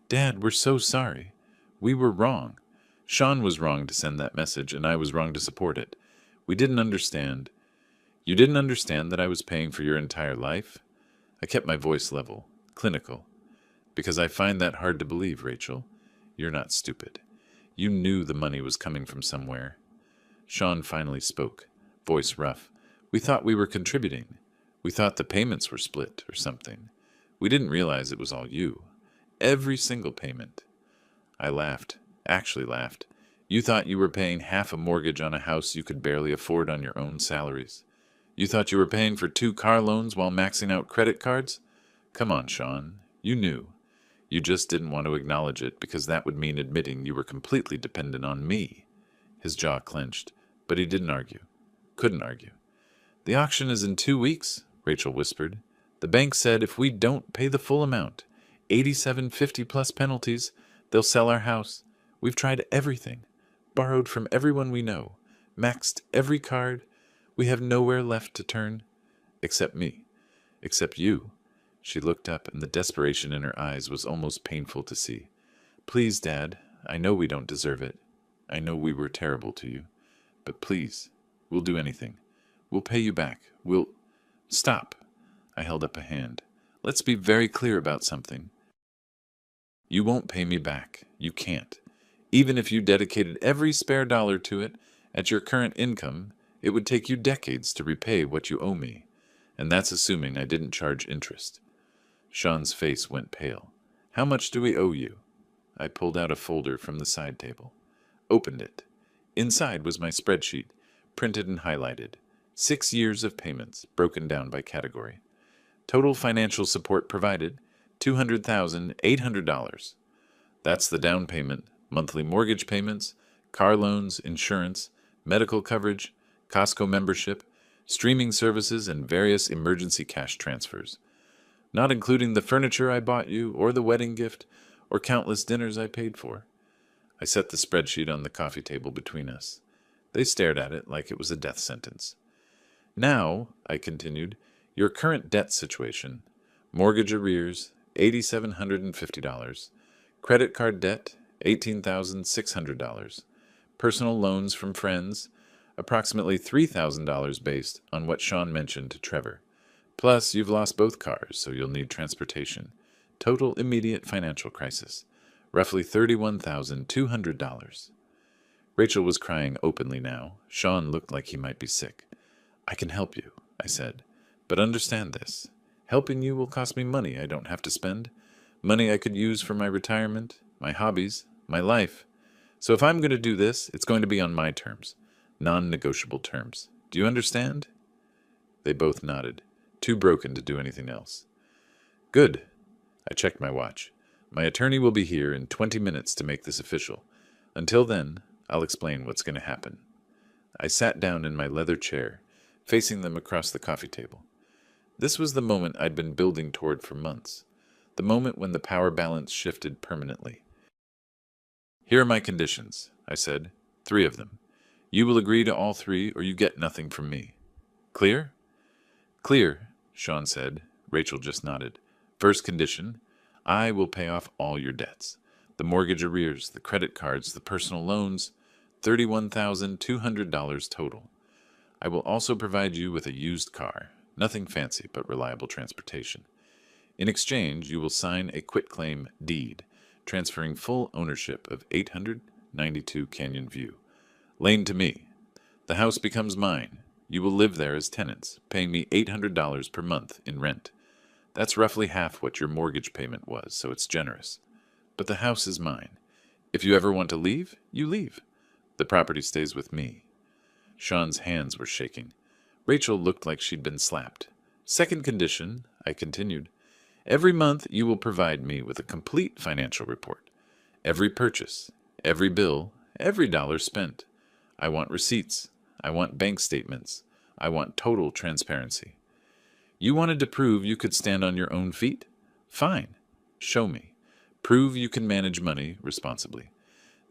"Dad, we're so sorry. We were wrong. Sean was wrong to send that message, and I was wrong to support it. We didn't understand." "You didn't understand that I was paying for your entire life?" I kept my voice level, clinical. "Because I find that hard to believe, Rachel. You're not stupid. You knew the money was coming from somewhere." Sean finally spoke, voice rough. "We thought we were contributing. We thought the payments were split or something. We didn't realize it was all you. Every single payment." I laughed, actually laughed. "You thought you were paying half a mortgage on a house you could barely afford on your own salaries. You thought you were paying for 2 car loans while maxing out credit cards? Come on, Sean. You knew. You just didn't want to acknowledge it because that would mean admitting you were completely dependent on me." His jaw clenched, but he didn't argue. Couldn't argue. "The auction is in 2 weeks," Rachel whispered. "The bank said if we don't pay the full amount, 8750 plus penalties, they'll sell our house. We've tried everything. Borrowed from everyone we know. Maxed every card. We have nowhere left to turn. Except me. Except you." She looked up, and the desperation in her eyes was almost painful to see. "Please, Dad, I know we don't deserve it. I know we were terrible to you. But please, we'll do anything. We'll pay you back. We'll... Stop. I held up a hand. Let's be very clear about something. You won't pay me back. You can't. Even if you dedicated every spare dollar to it, at your current income, it would take you decades to repay what you owe me. And that's assuming I didn't charge interest. Sean's face went pale. How much do we owe you? I pulled out a folder from the side table. Opened it. Inside was my spreadsheet, printed and highlighted. 6 years of payments, broken down by category. Total financial support provided, $200,800. That's the down payment, monthly mortgage payments, car loans, insurance, medical coverage, Costco membership, streaming services, and various emergency cash transfers. Not including the furniture I bought you, or the wedding gift, or countless dinners I paid for. I set the spreadsheet on the coffee table between us. They stared at it like it was a death sentence. Now, I continued, your current debt situation, mortgage arrears, $8,750, credit card debt, $18,600, personal loans from friends, approximately $3,000 based on what Sean mentioned to Trevor. Plus, you've lost both cars, so you'll need transportation. Total immediate financial crisis, roughly $31,200. Rachel was crying openly now. Sean looked like he might be sick. I can help you, I said, but understand this. Helping you will cost me money I don't have to spend, money I could use for my retirement, my hobbies, my life. So if I'm going to do this, it's going to be on my terms, non-negotiable terms. Do you understand? They both nodded, too broken to do anything else. Good. I checked my watch. My attorney will be here in 20 minutes to make this official. Until then, I'll explain what's going to happen. I sat down in my leather chair, facing them across the coffee table. This was the moment I'd been building toward for months, the moment when the power balance shifted permanently. Here are my conditions, I said, 3 of them. You will agree to all 3 or you get nothing from me. Clear? Clear, Sean said. Rachel just nodded. First condition, I will pay off all your debts. The mortgage arrears, the credit cards, the personal loans, $31,200 total. I will also provide you with a used car, nothing fancy but reliable transportation. In exchange, you will sign a quitclaim deed, transferring full ownership of 892 Canyon View. Lane to me. The house becomes mine. You will live there as tenants, paying me $800 per month in rent. That's roughly half what your mortgage payment was, so it's generous. But the house is mine. If you ever want to leave, you leave. The property stays with me. Sean's hands were shaking. Rachel looked like she'd been slapped. Second condition, I continued. Every month you will provide me with a complete financial report. Every purchase, every bill, every dollar spent. I want receipts. I want bank statements. I want total transparency. You wanted to prove you could stand on your own feet? Fine. Show me. Prove you can manage money responsibly.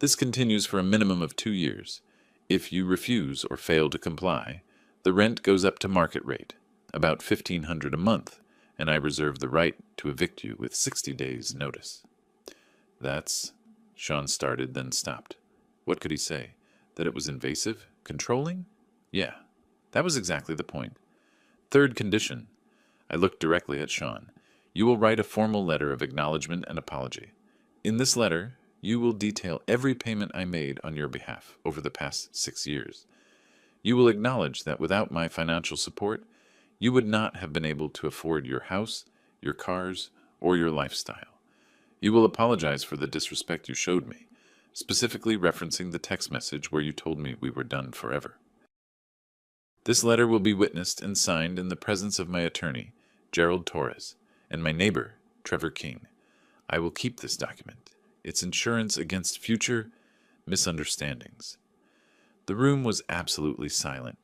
This continues for a minimum of 2 years. If you refuse or fail to comply, the rent goes up to market rate, about $1,500 a month, and I reserve the right to evict you with 60 days' notice. That's... Sean started, then stopped. What could he say? That it was invasive? Controlling? Yeah, that was exactly the point. Third condition. I looked directly at Sean. You will write a formal letter of acknowledgement and apology. In this letter, you will detail every payment I made on your behalf over the past 6 years. You will acknowledge that without my financial support, you would not have been able to afford your house, your cars, or your lifestyle. You will apologize for the disrespect you showed me, specifically referencing the text message where you told me we were done forever. This letter will be witnessed and signed in the presence of my attorney, Gerald Torres, and my neighbor, Trevor King. I will keep this document. It's insurance against future misunderstandings. The room was absolutely silent.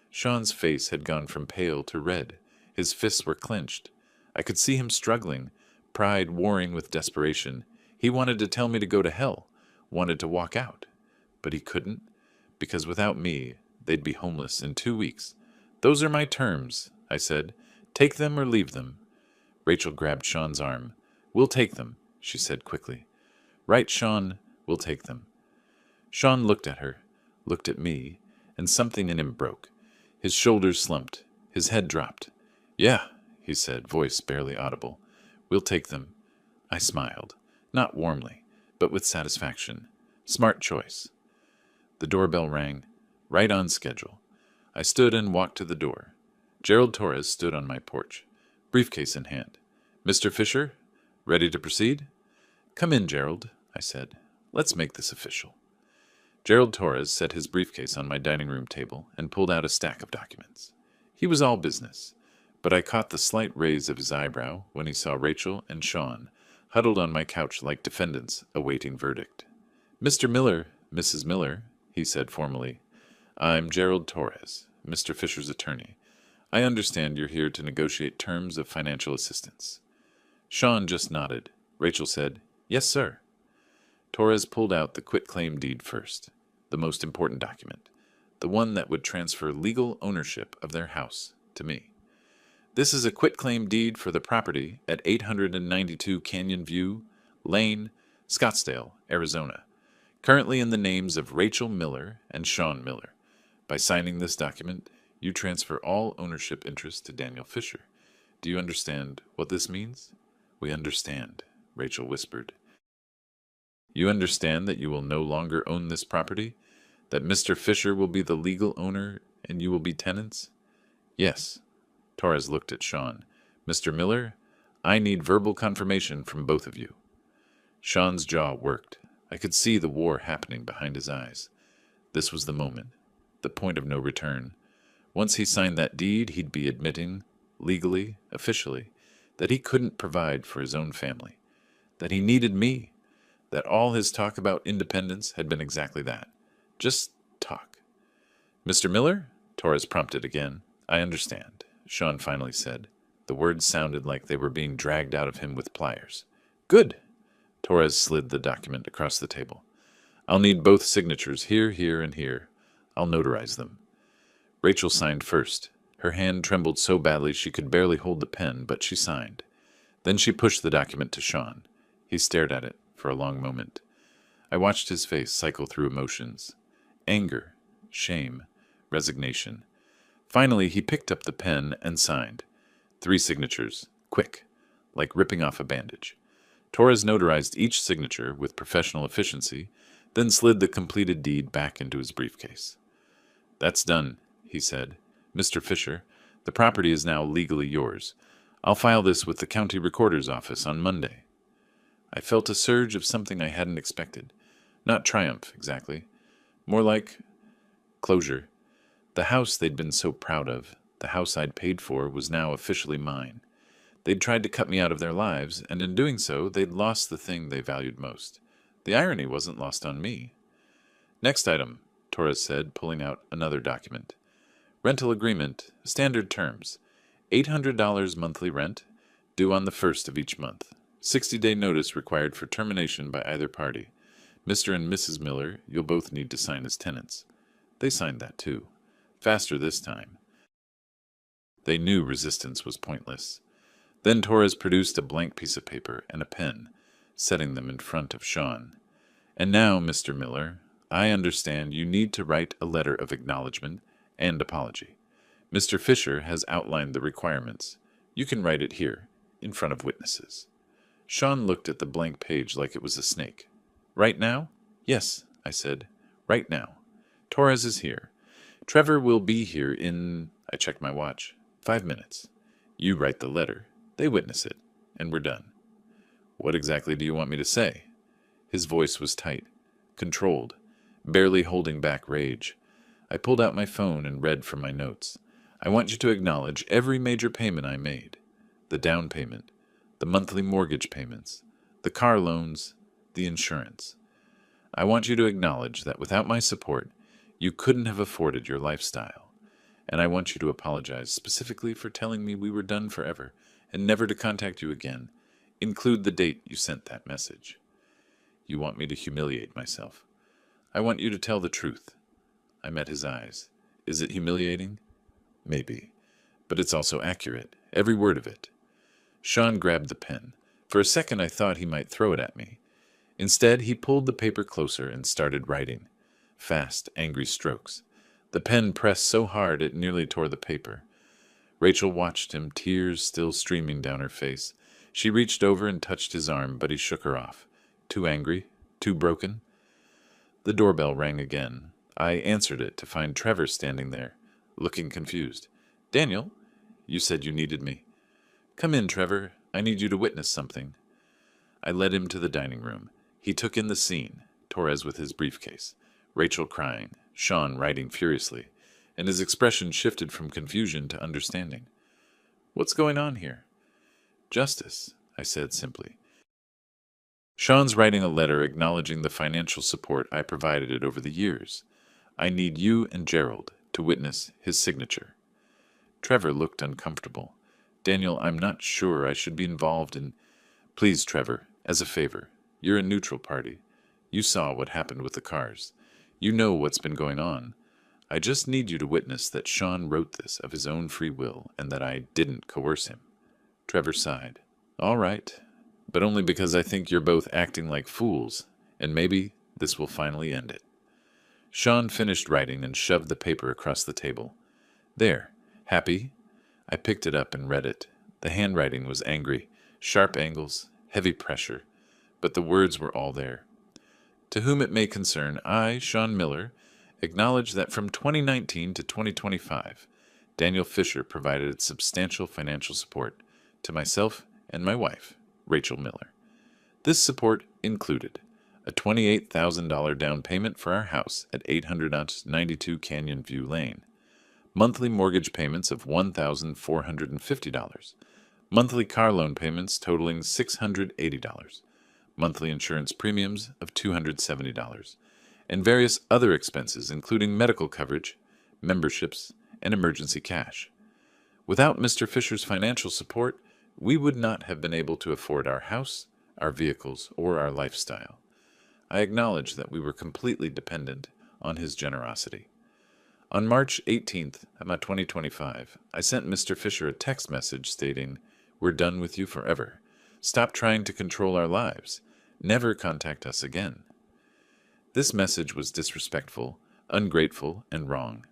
Sean's face had gone from pale to red. His fists were clenched. I could see him struggling, pride warring with desperation. He wanted to tell me to go to hell, wanted to walk out. But he couldn't, because without me, they'd be homeless in 2 weeks. Those are my terms, I said. Take them or leave them. Rachel grabbed Sean's arm. We'll take them, she said quickly. Right, Sean, we'll take them. Sean looked at her, looked at me, and something in him broke. His shoulders slumped. His head dropped. "Yeah," he said, voice barely audible. "We'll take them." I smiled, not warmly, but with satisfaction. Smart choice. The doorbell rang. Right on schedule. I stood and walked to the door. Gerald Torres stood on my porch, briefcase in hand. "Mr. Fisher, ready to proceed?" "Come in, Gerald," I said. "Let's make this official." Gerald Torres set his briefcase on my dining room table and pulled out a stack of documents. He was all business, but I caught the slight raise of his eyebrow when he saw Rachel and Sean huddled on my couch like defendants awaiting verdict. "Mr. Miller, Mrs. Miller," he said formally. "I'm Gerald Torres, Mr. Fisher's attorney. I understand you're here to negotiate terms of financial assistance." Sean just nodded. Rachel said, "Yes, sir." Torres pulled out the quitclaim deed first, the most important document, the one that would transfer legal ownership of their house to me. "This is a quitclaim deed for the property at 892 Canyon View Lane, Scottsdale, Arizona, currently in the names of Rachel Miller and Sean Miller. By signing this document, you transfer all ownership interest to Daniel Fisher. Do you understand what this means?" "We understand," Rachel whispered. "You understand that you will no longer own this property? That Mr. Fisher will be the legal owner and you will be tenants?" "Yes." Torres looked at Sean. "Mr. Miller, I need verbal confirmation from both of you." Sean's jaw worked. I could see the war happening behind his eyes. This was the moment, the point of no return. Once he signed that deed, he'd be admitting, legally, officially, that he couldn't provide for his own family, that he needed me, that all his talk about independence had been exactly that. Just talk. "Mr. Miller?" Torres prompted again. "I understand," Sean finally said. The words sounded like they were being dragged out of him with pliers. "Good." Torres slid the document across the table. "I'll need both signatures, here, here, and here. I'll notarize them." Rachel signed first. Her hand trembled so badly she could barely hold the pen, but she signed. Then she pushed the document to Sean. He stared at it for a long moment. I watched his face cycle through emotions. Anger, shame, resignation. Finally, he picked up the pen and signed. 3 signatures, quick, like ripping off a bandage. Torres notarized each signature with professional efficiency, then slid the completed deed back into his briefcase. "That's done," he said. "Mr. Fisher, the property is now legally yours. I'll file this with the county recorder's office on Monday." I felt a surge of something I hadn't expected. Not triumph, exactly. More like closure. The house they'd been so proud of, the house I'd paid for, was now officially mine. They'd tried to cut me out of their lives, and in doing so, they'd lost the thing they valued most. The irony wasn't lost on me. "Next item," Torres said, pulling out another document. "Rental agreement, standard terms. $800 monthly rent, due on the 1st of each month. 60-day notice required for termination by either party. Mr. and Mrs. Miller, you'll both need to sign as tenants." They signed that too. Faster this time. They knew resistance was pointless. Then Torres produced a blank piece of paper and a pen, setting them in front of Sean. "And now, Mr. Miller, I understand you need to write a letter of acknowledgement and apology. Mr. Fisher has outlined the requirements. You can write it here, in front of witnesses." Sean looked at the blank page like it was a snake. "Right now?" "Yes," I said. "Right now. Torres is here. Trevor will be here in," I checked my watch, "5 minutes. You write the letter, they witness it, and we're done." "What exactly do you want me to say?" His voice was tight, controlled, barely holding back rage. I pulled out my phone and read from my notes. "I want you to acknowledge every major payment I made. The down payment, the monthly mortgage payments, the car loans, the insurance. I want you to acknowledge that without my support, you couldn't have afforded your lifestyle. And I want you to apologize specifically for telling me we were done forever and never to contact you again. Include the date you sent that message. You want me to humiliate myself. I want you to tell the truth." I met his eyes. Is it humiliating? Maybe. But it's also accurate, every word of it. Sean grabbed the pen. For a second I thought he might throw it at me. Instead, he pulled the paper closer and started writing. Fast, angry strokes. The pen pressed so hard it nearly tore the paper. Rachel watched him, tears still streaming down her face. She reached over and touched his arm, but he shook her off. Too angry? Too broken? The doorbell rang again. I answered it to find Trevor standing there, looking confused. "Daniel, you said you needed me." "Come in, Trevor. I need you to witness something." I led him to the dining room. He took in the scene, Torres with his briefcase, Rachel crying, Sean writing furiously, and his expression shifted from confusion to understanding. "What's going on here?" "Justice," I said simply. "Sean's writing a letter acknowledging the financial support I provided over the years. I need you and Gerald to witness his signature." Trevor looked uncomfortable. "Daniel, I'm not sure I should be involved in—" "Please, Trevor, as a favor. You're a neutral party. You saw what happened with the cars. You know what's been going on. I just need you to witness that Sean wrote this of his own free will and that I didn't coerce him." Trevor sighed. "All right, but only because I think you're both acting like fools, and maybe this will finally end it." Sean finished writing and shoved the paper across the table. "There. Happy?" I picked it up and read it. The handwriting was angry, sharp angles, heavy pressure, but the words were all there. "To whom it may concern, I, Sean Miller, acknowledge that from 2019 to 2025, Daniel Fisher provided substantial financial support to myself and my wife, Rachel Miller. This support included a $28,000 down payment for our house at 892 Canyon View Lane, monthly mortgage payments of $1,450, monthly car loan payments totaling $680, monthly insurance premiums of $270, and various other expenses including medical coverage, memberships, and emergency cash. Without Mr. Fisher's financial support, we would not have been able to afford our house, our vehicles, or our lifestyle. I acknowledge that we were completely dependent on his generosity. On March 18th, 2025, I sent Mr. Fisher a text message stating, 'We're done with you forever. Stop trying to control our lives. Never contact us again.' This message was disrespectful, ungrateful, and wrong.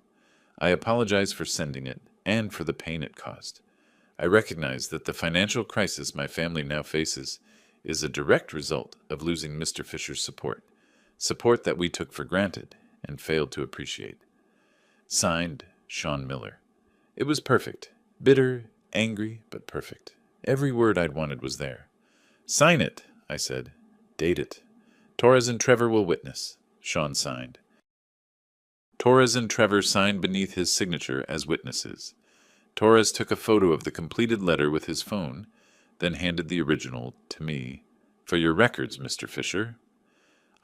I apologize for sending it and for the pain it caused. I recognize that the financial crisis my family now faces is a direct result of losing Mr. Fisher's support that we took for granted and failed to appreciate. Signed, Sean Miller." It was perfect. Bitter, angry, but perfect. Every word I'd wanted was there. "Sign it," I said. "Date it. Torres and Trevor will witness." Sean signed. Torres and Trevor signed beneath his signature as witnesses. Torres took a photo of the completed letter with his phone, then handed the original to me. "For your records, Mr. Fisher."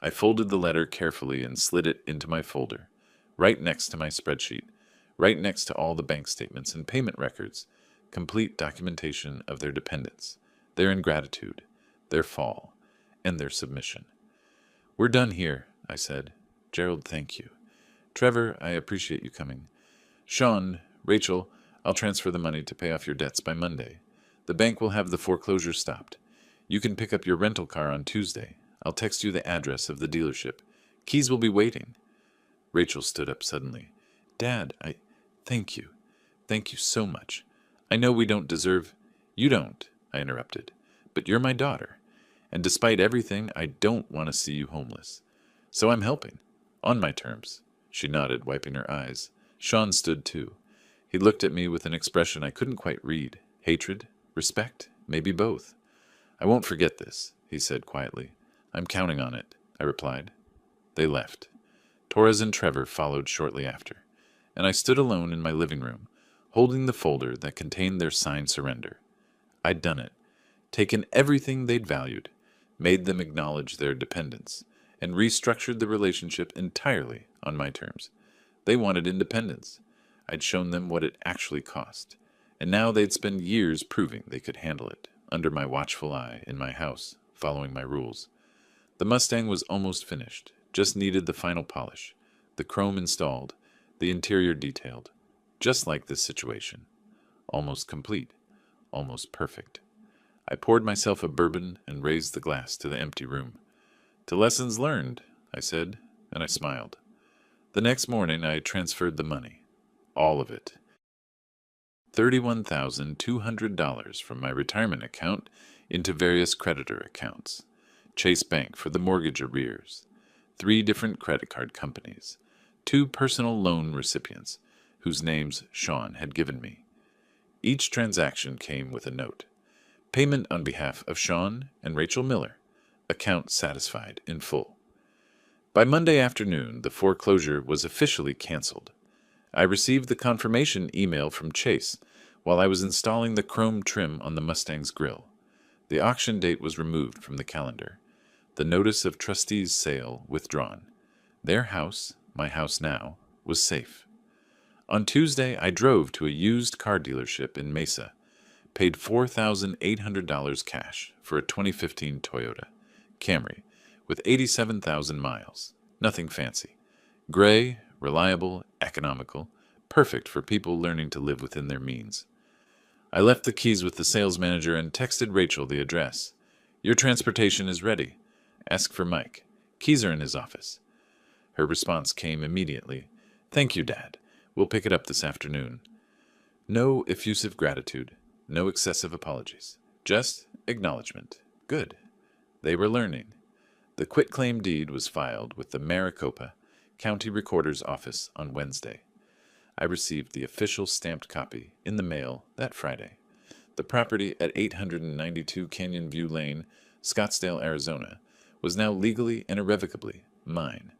I folded the letter carefully and slid it into my folder, right next to my spreadsheet, right next to all the bank statements and payment records, complete documentation of their dependence, their ingratitude, their fall, and their submission. "We're done here," I said. "Gerald, thank you. Trevor, I appreciate you coming. Sean, Rachel, I'll transfer the money to pay off your debts by Monday. The bank will have the foreclosure stopped. You can pick up your rental car on Tuesday. I'll text you the address of the dealership. Keys will be waiting." Rachel stood up suddenly. "Dad, thank you. Thank you so much. I know we don't deserve—" "You don't," I interrupted. "But you're my daughter. And despite everything, I don't want to see you homeless. So I'm helping. On my terms." She nodded, wiping her eyes. Sean stood too. He looked at me with an expression I couldn't quite read. Hatred? Respect? Maybe both. "I won't forget this," he said quietly. "I'm counting on it," I replied. They left. Torres and Trevor followed shortly after, and I stood alone in my living room, holding the folder that contained their signed surrender. I'd done it, taken everything they'd valued, made them acknowledge their dependence, and restructured the relationship entirely on my terms. They wanted independence. I'd shown them what it actually cost, and now they'd spend years proving they could handle it, under my watchful eye, in my house, following my rules. The Mustang was almost finished, just needed the final polish, the chrome installed, the interior detailed, just like this situation. Almost complete, almost perfect. I poured myself a bourbon and raised the glass to the empty room. "To lessons learned," I said, and I smiled. The next morning I transferred the money. All of it. $31,200 from my retirement account into various creditor accounts. Chase Bank for the mortgage arrears. 3 different credit card companies. 2 personal loan recipients, whose names Sean had given me. Each transaction came with a note. Payment on behalf of Sean and Rachel Miller. Account satisfied in full. By Monday afternoon, the foreclosure was officially canceled. I received the confirmation email from Chase while I was installing the chrome trim on the Mustang's grille. The auction date was removed from the calendar. The notice of trustees' sale withdrawn. Their house, my house now, was safe. On Tuesday, I drove to a used car dealership in Mesa, paid $4,800 cash for a 2015 Toyota Camry with 87,000 miles. Nothing fancy. Gray, reliable, economical, perfect for people learning to live within their means. I left the keys with the sales manager and texted Rachel the address. Your transportation is ready. Ask for Mike. Keys are in his office. Her response came immediately. Thank you, Dad. We'll pick it up this afternoon. No effusive gratitude. No excessive apologies. Just acknowledgement. Good. They were learning. The quitclaim deed was filed with the Maricopa County Recorder's Office on Wednesday. I received the official stamped copy in the mail that Friday. The property at 892 Canyon View Lane, Scottsdale, Arizona, was now legally and irrevocably mine.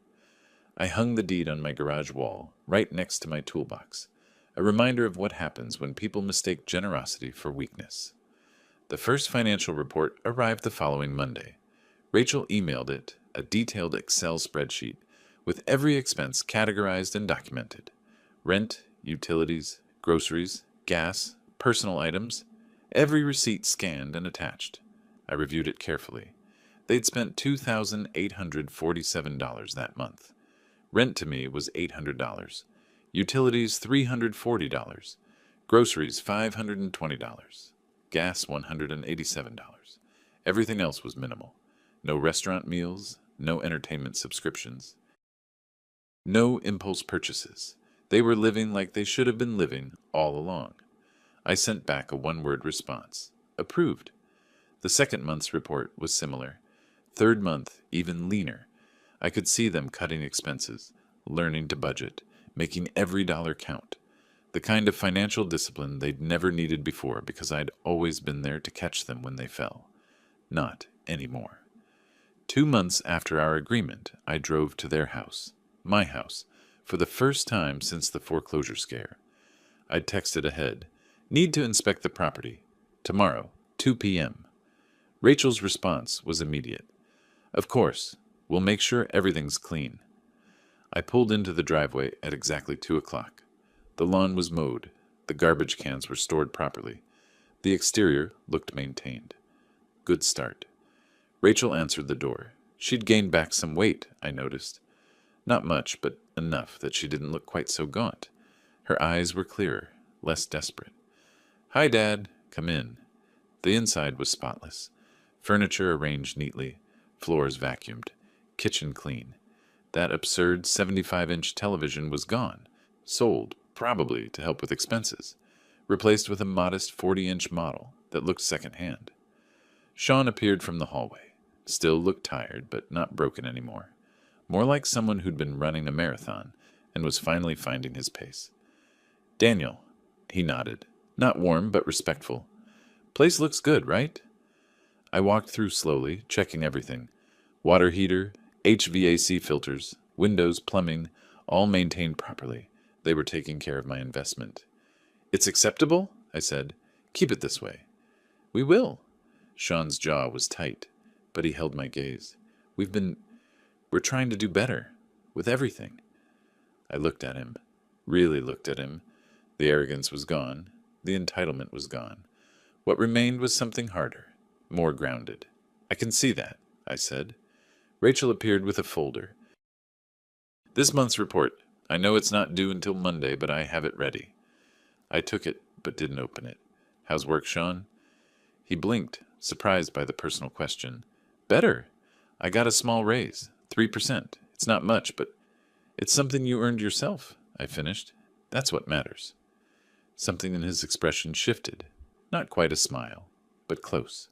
I hung the deed on my garage wall, right next to my toolbox, a reminder of what happens when people mistake generosity for weakness. The first financial report arrived the following Monday. Rachel emailed it, a detailed Excel spreadsheet, with every expense categorized and documented. Rent, utilities, groceries, gas, personal items, every receipt scanned and attached. I reviewed it carefully. They'd spent $2,847 that month. Rent to me was $800. Utilities $340. Groceries $520. Gas $187. Everything else was minimal. No restaurant meals, no entertainment subscriptions. No impulse purchases. They were living like they should have been living all along. I sent back a one-word response. Approved. The second month's report was similar. Third month, even leaner. I could see them cutting expenses, learning to budget, making every dollar count. The kind of financial discipline they'd never needed before because I'd always been there to catch them when they fell. Not anymore. 2 months after our agreement, I drove to their house, my house, for the first time since the foreclosure scare. I'd texted ahead, need to inspect the property. Tomorrow, 2 p.m. Rachel's response was immediate. Of course, we'll make sure everything's clean. I pulled into the driveway at exactly 2 o'clock. The lawn was mowed. The garbage cans were stored properly. The exterior looked maintained. Good start. Rachel answered the door. She'd gained back some weight, I noticed. Not much, but enough that she didn't look quite so gaunt. Her eyes were clearer, less desperate. Hi, Dad. Come in. The inside was spotless. Furniture arranged neatly. Floors vacuumed. Kitchen clean. That absurd 75-inch television was gone. Sold, probably to help with expenses. Replaced with a modest 40-inch model that looked second-hand. Sean appeared from the hallway. Still looked tired, but not broken anymore. More like someone who'd been running a marathon and was finally finding his pace. Daniel, he nodded. Not warm, but respectful. Place looks good, right? I walked through slowly, checking everything. Water heater, HVAC filters, windows, plumbing, all maintained properly. They were taking care of my investment. It's acceptable? I said. Keep it this way. We will. Sean's jaw was tight, but he held my gaze. We're trying to do better, with everything. I looked at him, really looked at him. The arrogance was gone. The entitlement was gone. What remained was something harder, more grounded. I can see that, I said. Rachel appeared with a folder. This month's report. I know it's not due until Monday, but I have it ready. I took it, but didn't open it. How's work, Sean? He blinked, surprised by the personal question. Better. I got a small raise, 3%. It's not much, but It's something you earned yourself, I finished. That's what matters. Something in his expression shifted. Not quite a smile, but close.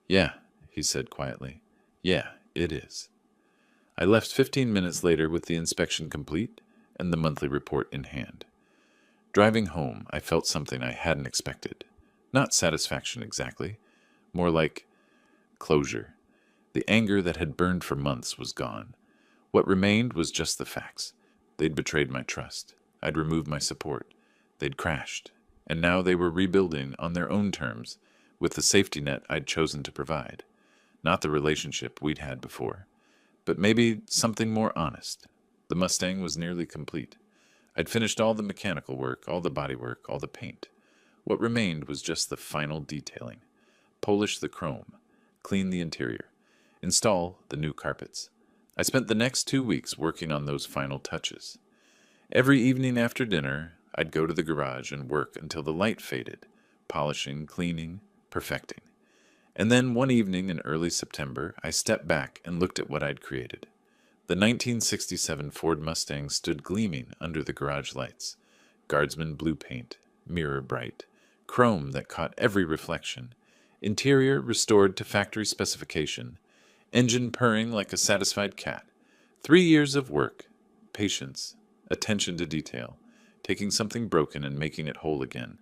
Yeah, he said quietly. Yeah, it is. I left 15 minutes later with the inspection complete and the monthly report in hand. Driving home, I felt something I hadn't expected. Not satisfaction exactly, more like closure. The anger that had burned for months was gone. What remained was just the facts. They'd betrayed my trust. I'd removed my support. They'd crashed. And now they were rebuilding on their own terms, with the safety net I'd chosen to provide. Not the relationship we'd had before, but maybe something more honest. The Mustang was nearly complete. I'd finished all the mechanical work, all the bodywork, all the paint. What remained was just the final detailing. Polish the chrome, clean the interior, install the new carpets. I spent the next 2 weeks working on those final touches. Every evening after dinner, I'd go to the garage and work until the light faded, polishing, cleaning, perfecting. And then one evening in early September, I stepped back and looked at what I'd created. The 1967 Ford Mustang stood gleaming under the garage lights. Guardsman blue paint, mirror bright, chrome that caught every reflection, interior restored to factory specification, engine purring like a satisfied cat. 3 years of work, patience, attention to detail, taking something broken and making it whole again.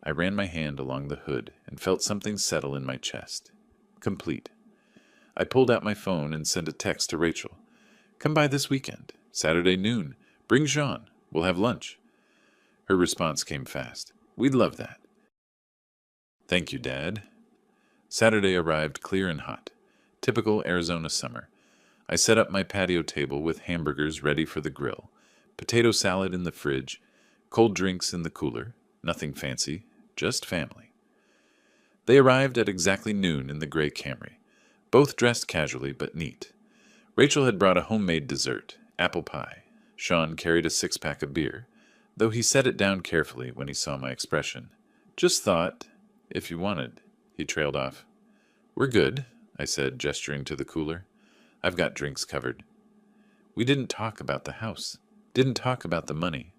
I ran my hand along the hood and felt something settle in my chest. Complete. I pulled out my phone and sent a text to Rachel. Come by this weekend, Saturday noon. Bring Jean. We'll have lunch. Her response came fast. We'd love that. Thank you, Dad. Saturday arrived clear and hot. Typical Arizona summer. I set up my patio table with hamburgers ready for the grill, potato salad in the fridge, cold drinks in the cooler. Nothing fancy, just family. They arrived at exactly noon in the gray Camry, both dressed casually but neat. Rachel had brought a homemade dessert, apple pie. Sean carried a 6-pack of beer, though he set it down carefully when he saw my expression. Just thought, if you wanted, he trailed off. We're good, I said, gesturing to the cooler. I've got drinks covered. We didn't talk about the house, didn't talk about the money,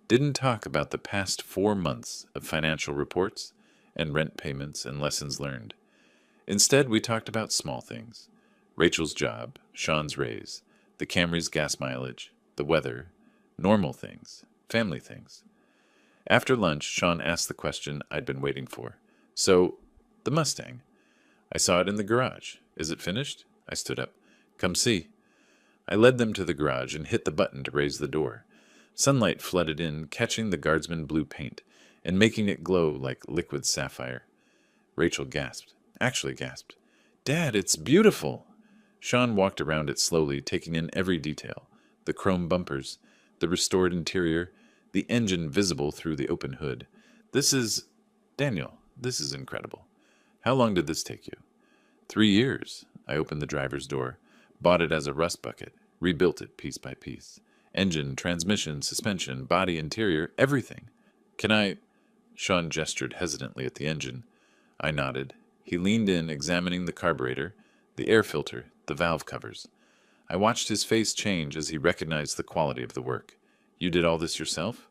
didn't talk about the past 4 months of financial reports and rent payments and lessons learned. Instead, we talked about small things. Rachel's job, Sean's raise, the Camry's gas mileage, the weather, normal things, family things. After lunch, Sean asked the question I'd been waiting for. So, the Mustang. I saw it in the garage. Is it finished? I stood up. Come see. I led them to the garage and hit the button to raise the door. Sunlight flooded in, catching the Guardsman blue paint and making it glow like liquid sapphire. Rachel gasped. Actually gasped. Dad, it's beautiful! Sean walked around it slowly, taking in every detail. The chrome bumpers, the restored interior, the engine visible through the open hood. Daniel, this is incredible. How long did this take you? 3 years. I opened the driver's door, bought it as a rust bucket, rebuilt it piece by piece. Engine, transmission, suspension, body, interior, everything. Can I? Sean gestured hesitantly at the engine. I nodded. He leaned in, examining the carburetor, the air filter, the valve covers. I watched his face change as he recognized the quality of the work. You did all this yourself?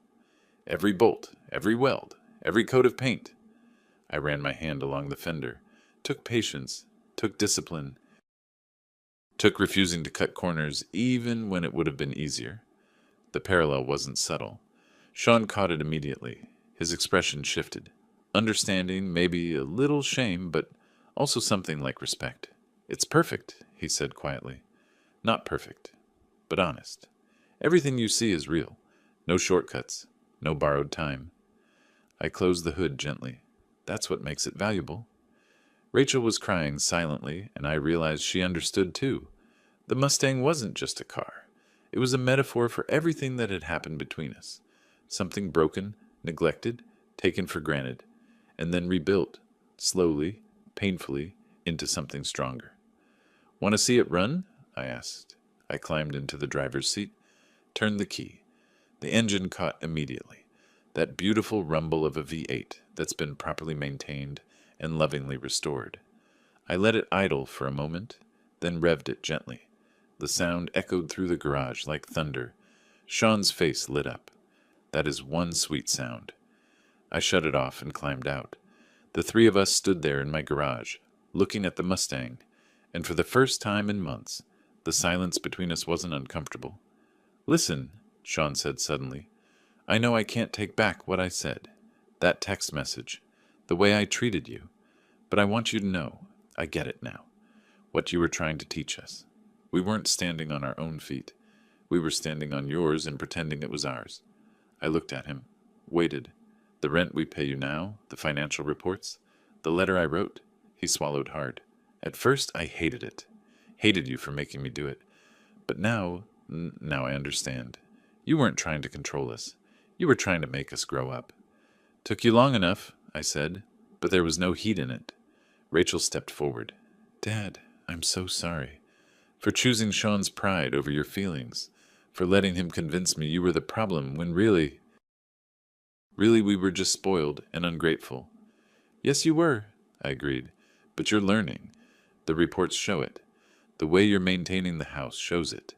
Every bolt, every weld, every coat of paint. I ran my hand along the fender. Took patience, took discipline, took refusing to cut corners even when it would have been easier. The parallel wasn't subtle. Sean caught it immediately. His expression shifted. Understanding, maybe a little shame, but also something like respect. It's perfect, he said quietly. Not perfect, but honest. Everything you see is real. No shortcuts, no borrowed time. I closed the hood gently. That's what makes it valuable. Rachel was crying silently, and I realized she understood too. The Mustang wasn't just a car. It was a metaphor for everything that had happened between us. Something broken, neglected, taken for granted, and then rebuilt, slowly, painfully, into something stronger. Want to see it run? I asked. I climbed into the driver's seat, turned the key. The engine caught immediately. That beautiful rumble of a V8 that's been properly maintained and lovingly restored. I let it idle for a moment, then revved it gently. The sound echoed through the garage like thunder. Sean's face lit up. That is one sweet sound. I shut it off and climbed out. The three of us stood there in my garage, looking at the Mustang, and for the first time in months, the silence between us wasn't uncomfortable. "Listen," Sean said suddenly. "I know I can't take back what I said. That text message. The way I treated you. But I want you to know, I get it now. What you were trying to teach us. We weren't standing on our own feet. We were standing on yours and pretending it was ours." I looked at him, waited. "The rent we pay you now, the financial reports, the letter I wrote." He swallowed hard. "At first I hated it. Hated you for making me do it. But now I understand. You weren't trying to control us. You were trying to make us grow up." "Took you long enough," I said, but there was no heat in it. Rachel stepped forward. "Dad, I'm so sorry. For choosing Sean's pride over your feelings. For letting him convince me you were the problem when really we were just spoiled and ungrateful." "Yes, you were," I agreed. "But you're learning. The reports show it. The way you're maintaining the house shows it.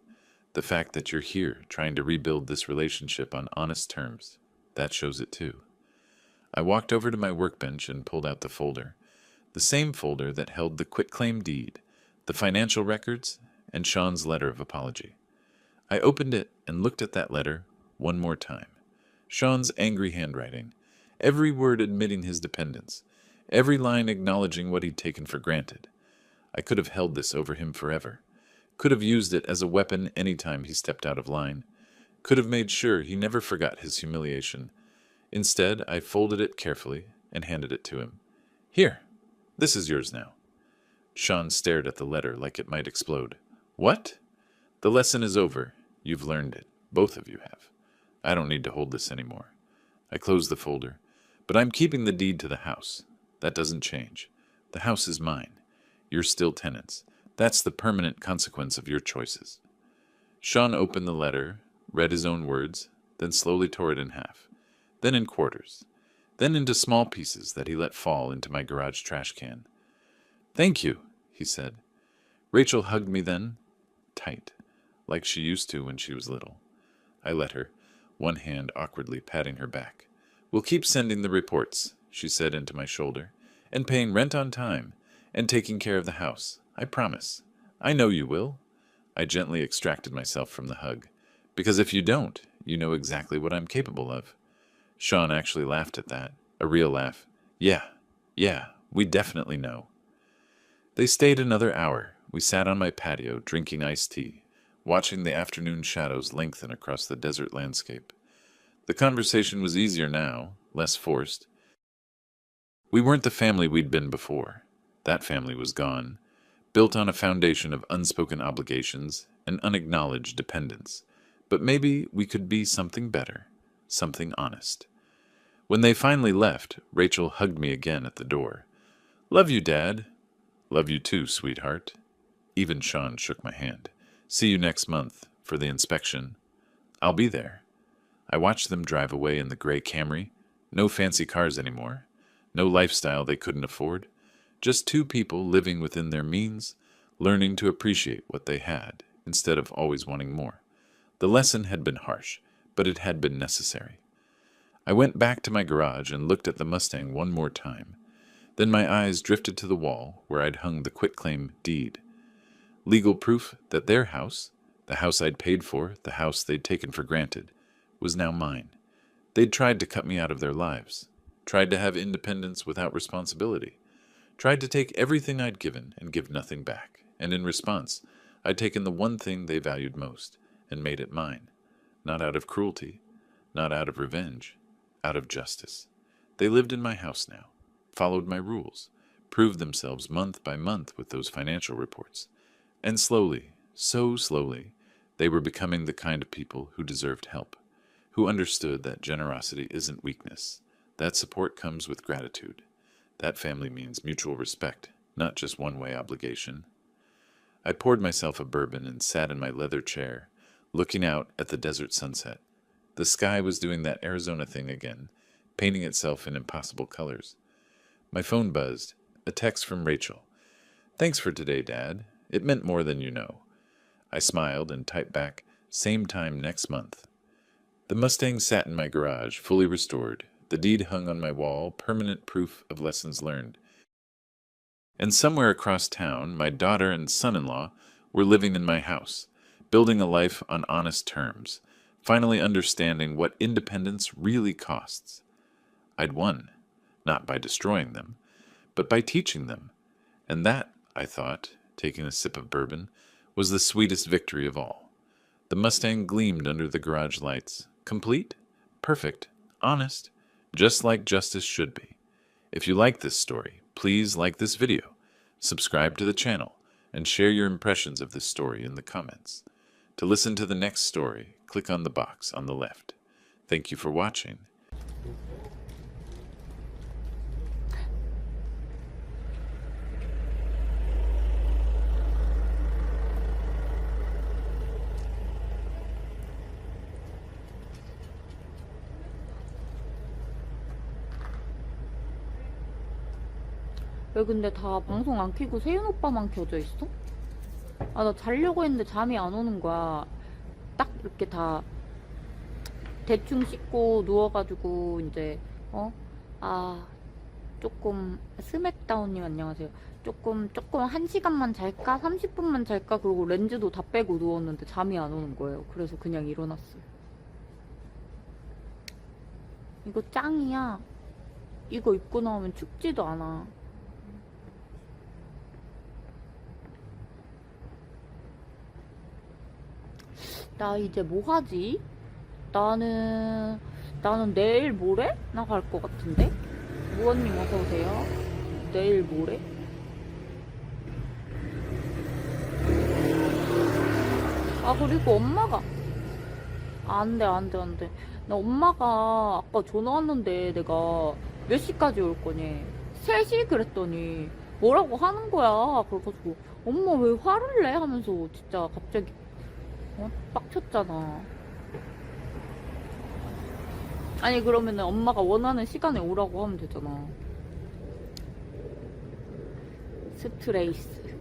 The fact that you're here trying to rebuild this relationship on honest terms, that shows it too." I walked over to my workbench and pulled out the folder. The same folder that held the quitclaim deed, the financial records, and Sean's letter of apology. I opened it and looked at that letter one more time. Sean's angry handwriting, every word admitting his dependence, every line acknowledging what he'd taken for granted. I could have held this over him forever. Could have used it as a weapon any time he stepped out of line. Could have made sure he never forgot his humiliation. Instead, I folded it carefully and handed it to him. "Here, this is yours now." Sean stared at the letter like it might explode. "What?" "The lesson is over. You've learned it. Both of you have. I don't need to hold this anymore." I closed the folder. "But I'm keeping the deed to the house. That doesn't change. The house is mine. You're still tenants. That's the permanent consequence of your choices." Sean opened the letter, read his own words, then slowly tore it in half, then in quarters, then into small pieces that he let fall into my garage trash can. "Thank you," he said. Rachel hugged me then, tight, like she used to when she was little. I let her, one hand awkwardly patting her back. "We'll keep sending the reports," she said into my shoulder, "and paying rent on time, and taking care of the house. I promise. I know you will." I gently extracted myself from the hug. "Because if you don't, you know exactly what I'm capable of." Sean actually laughed at that, a real laugh. Yeah, we definitely know." They stayed another hour. We sat on my patio, drinking iced tea, watching the afternoon shadows lengthen across the desert landscape. The conversation was easier now, less forced. We weren't the family we'd been before. That family was gone, built on a foundation of unspoken obligations and unacknowledged dependence. But maybe we could be something better, something honest. When they finally left, Rachel hugged me again at the door. "Love you, Dad." "Love you too, sweetheart." Even Sean shook my hand. "See you next month for the inspection." "I'll be there." I watched them drive away in the gray Camry. No fancy cars anymore. No lifestyle they couldn't afford. Just two people living within their means, learning to appreciate what they had instead of always wanting more. The lesson had been harsh, but it had been necessary. I went back to my garage and looked at the Mustang one more time. Then my eyes drifted to the wall where I'd hung the quitclaim deed. Legal proof that their house, the house I'd paid for, the house they'd taken for granted, was now mine. They'd tried to cut me out of their lives, tried to have independence without responsibility, tried to take everything I'd given and give nothing back, and in response, I'd taken the one thing they valued most and made it mine, not out of cruelty, not out of revenge, out of justice. They lived in my house now, followed my rules, proved themselves month by month with those financial reports, and slowly, so slowly, they were becoming the kind of people who deserved help, who understood that generosity isn't weakness, that support comes with gratitude. That family means mutual respect, not just one-way obligation. I poured myself a bourbon and sat in my leather chair, looking out at the desert sunset. The sky was doing that Arizona thing again, painting itself in impossible colors. My phone buzzed, a text from Rachel. "Thanks for today, Dad. It meant more than you know." I smiled and typed back, same time next month. The Mustang sat in my garage, fully restored. The deed hung on my wall, permanent proof of lessons learned. And somewhere across town, my daughter and son-in-law were living in my house, building a life on honest terms, finally understanding what independence really costs. I'd won, not by destroying them, but by teaching them. And that, I thought, taking a sip of bourbon, was the sweetest victory of all. The Mustang gleamed under the garage lights, complete, perfect, honest, just like justice should be. If you like this story, please like this video, subscribe to the channel, and share your impressions of this story in the comments. To listen to the next story, click on the box on the left. Thank you for watching. 왜 근데 다 방송 안 켜고 세윤 오빠만 켜져 있어? 아, 나 자려고 했는데 잠이 안 오는 거야. 딱 이렇게 다 대충 씻고 누워가지고 이제 조금 스맥다운님 안녕하세요. 조금 1시간만 잘까? 30분만 잘까? 그러고 렌즈도 다 빼고 누웠는데 잠이 안 오는 거예요. 그래서 그냥 일어났어요. 이거 짱이야. 이거 입고 나오면 춥지도 않아. 나 이제 뭐 하지? 나는 내일 모레 나갈 것 같은데? 무언님 어서오세요. 내일 모레? 아, 그리고 엄마가 안 돼. 나 엄마가 아까 전화 왔는데 내가 몇 시까지 올 거니? 3시 그랬더니 뭐라고 하는 거야. 그래가지고 엄마 왜 화를 내? 하면서 진짜 갑자기 빡쳤잖아. 아니, 그러면은 엄마가 원하는 시간에 오라고 하면 되잖아. 스트레이스.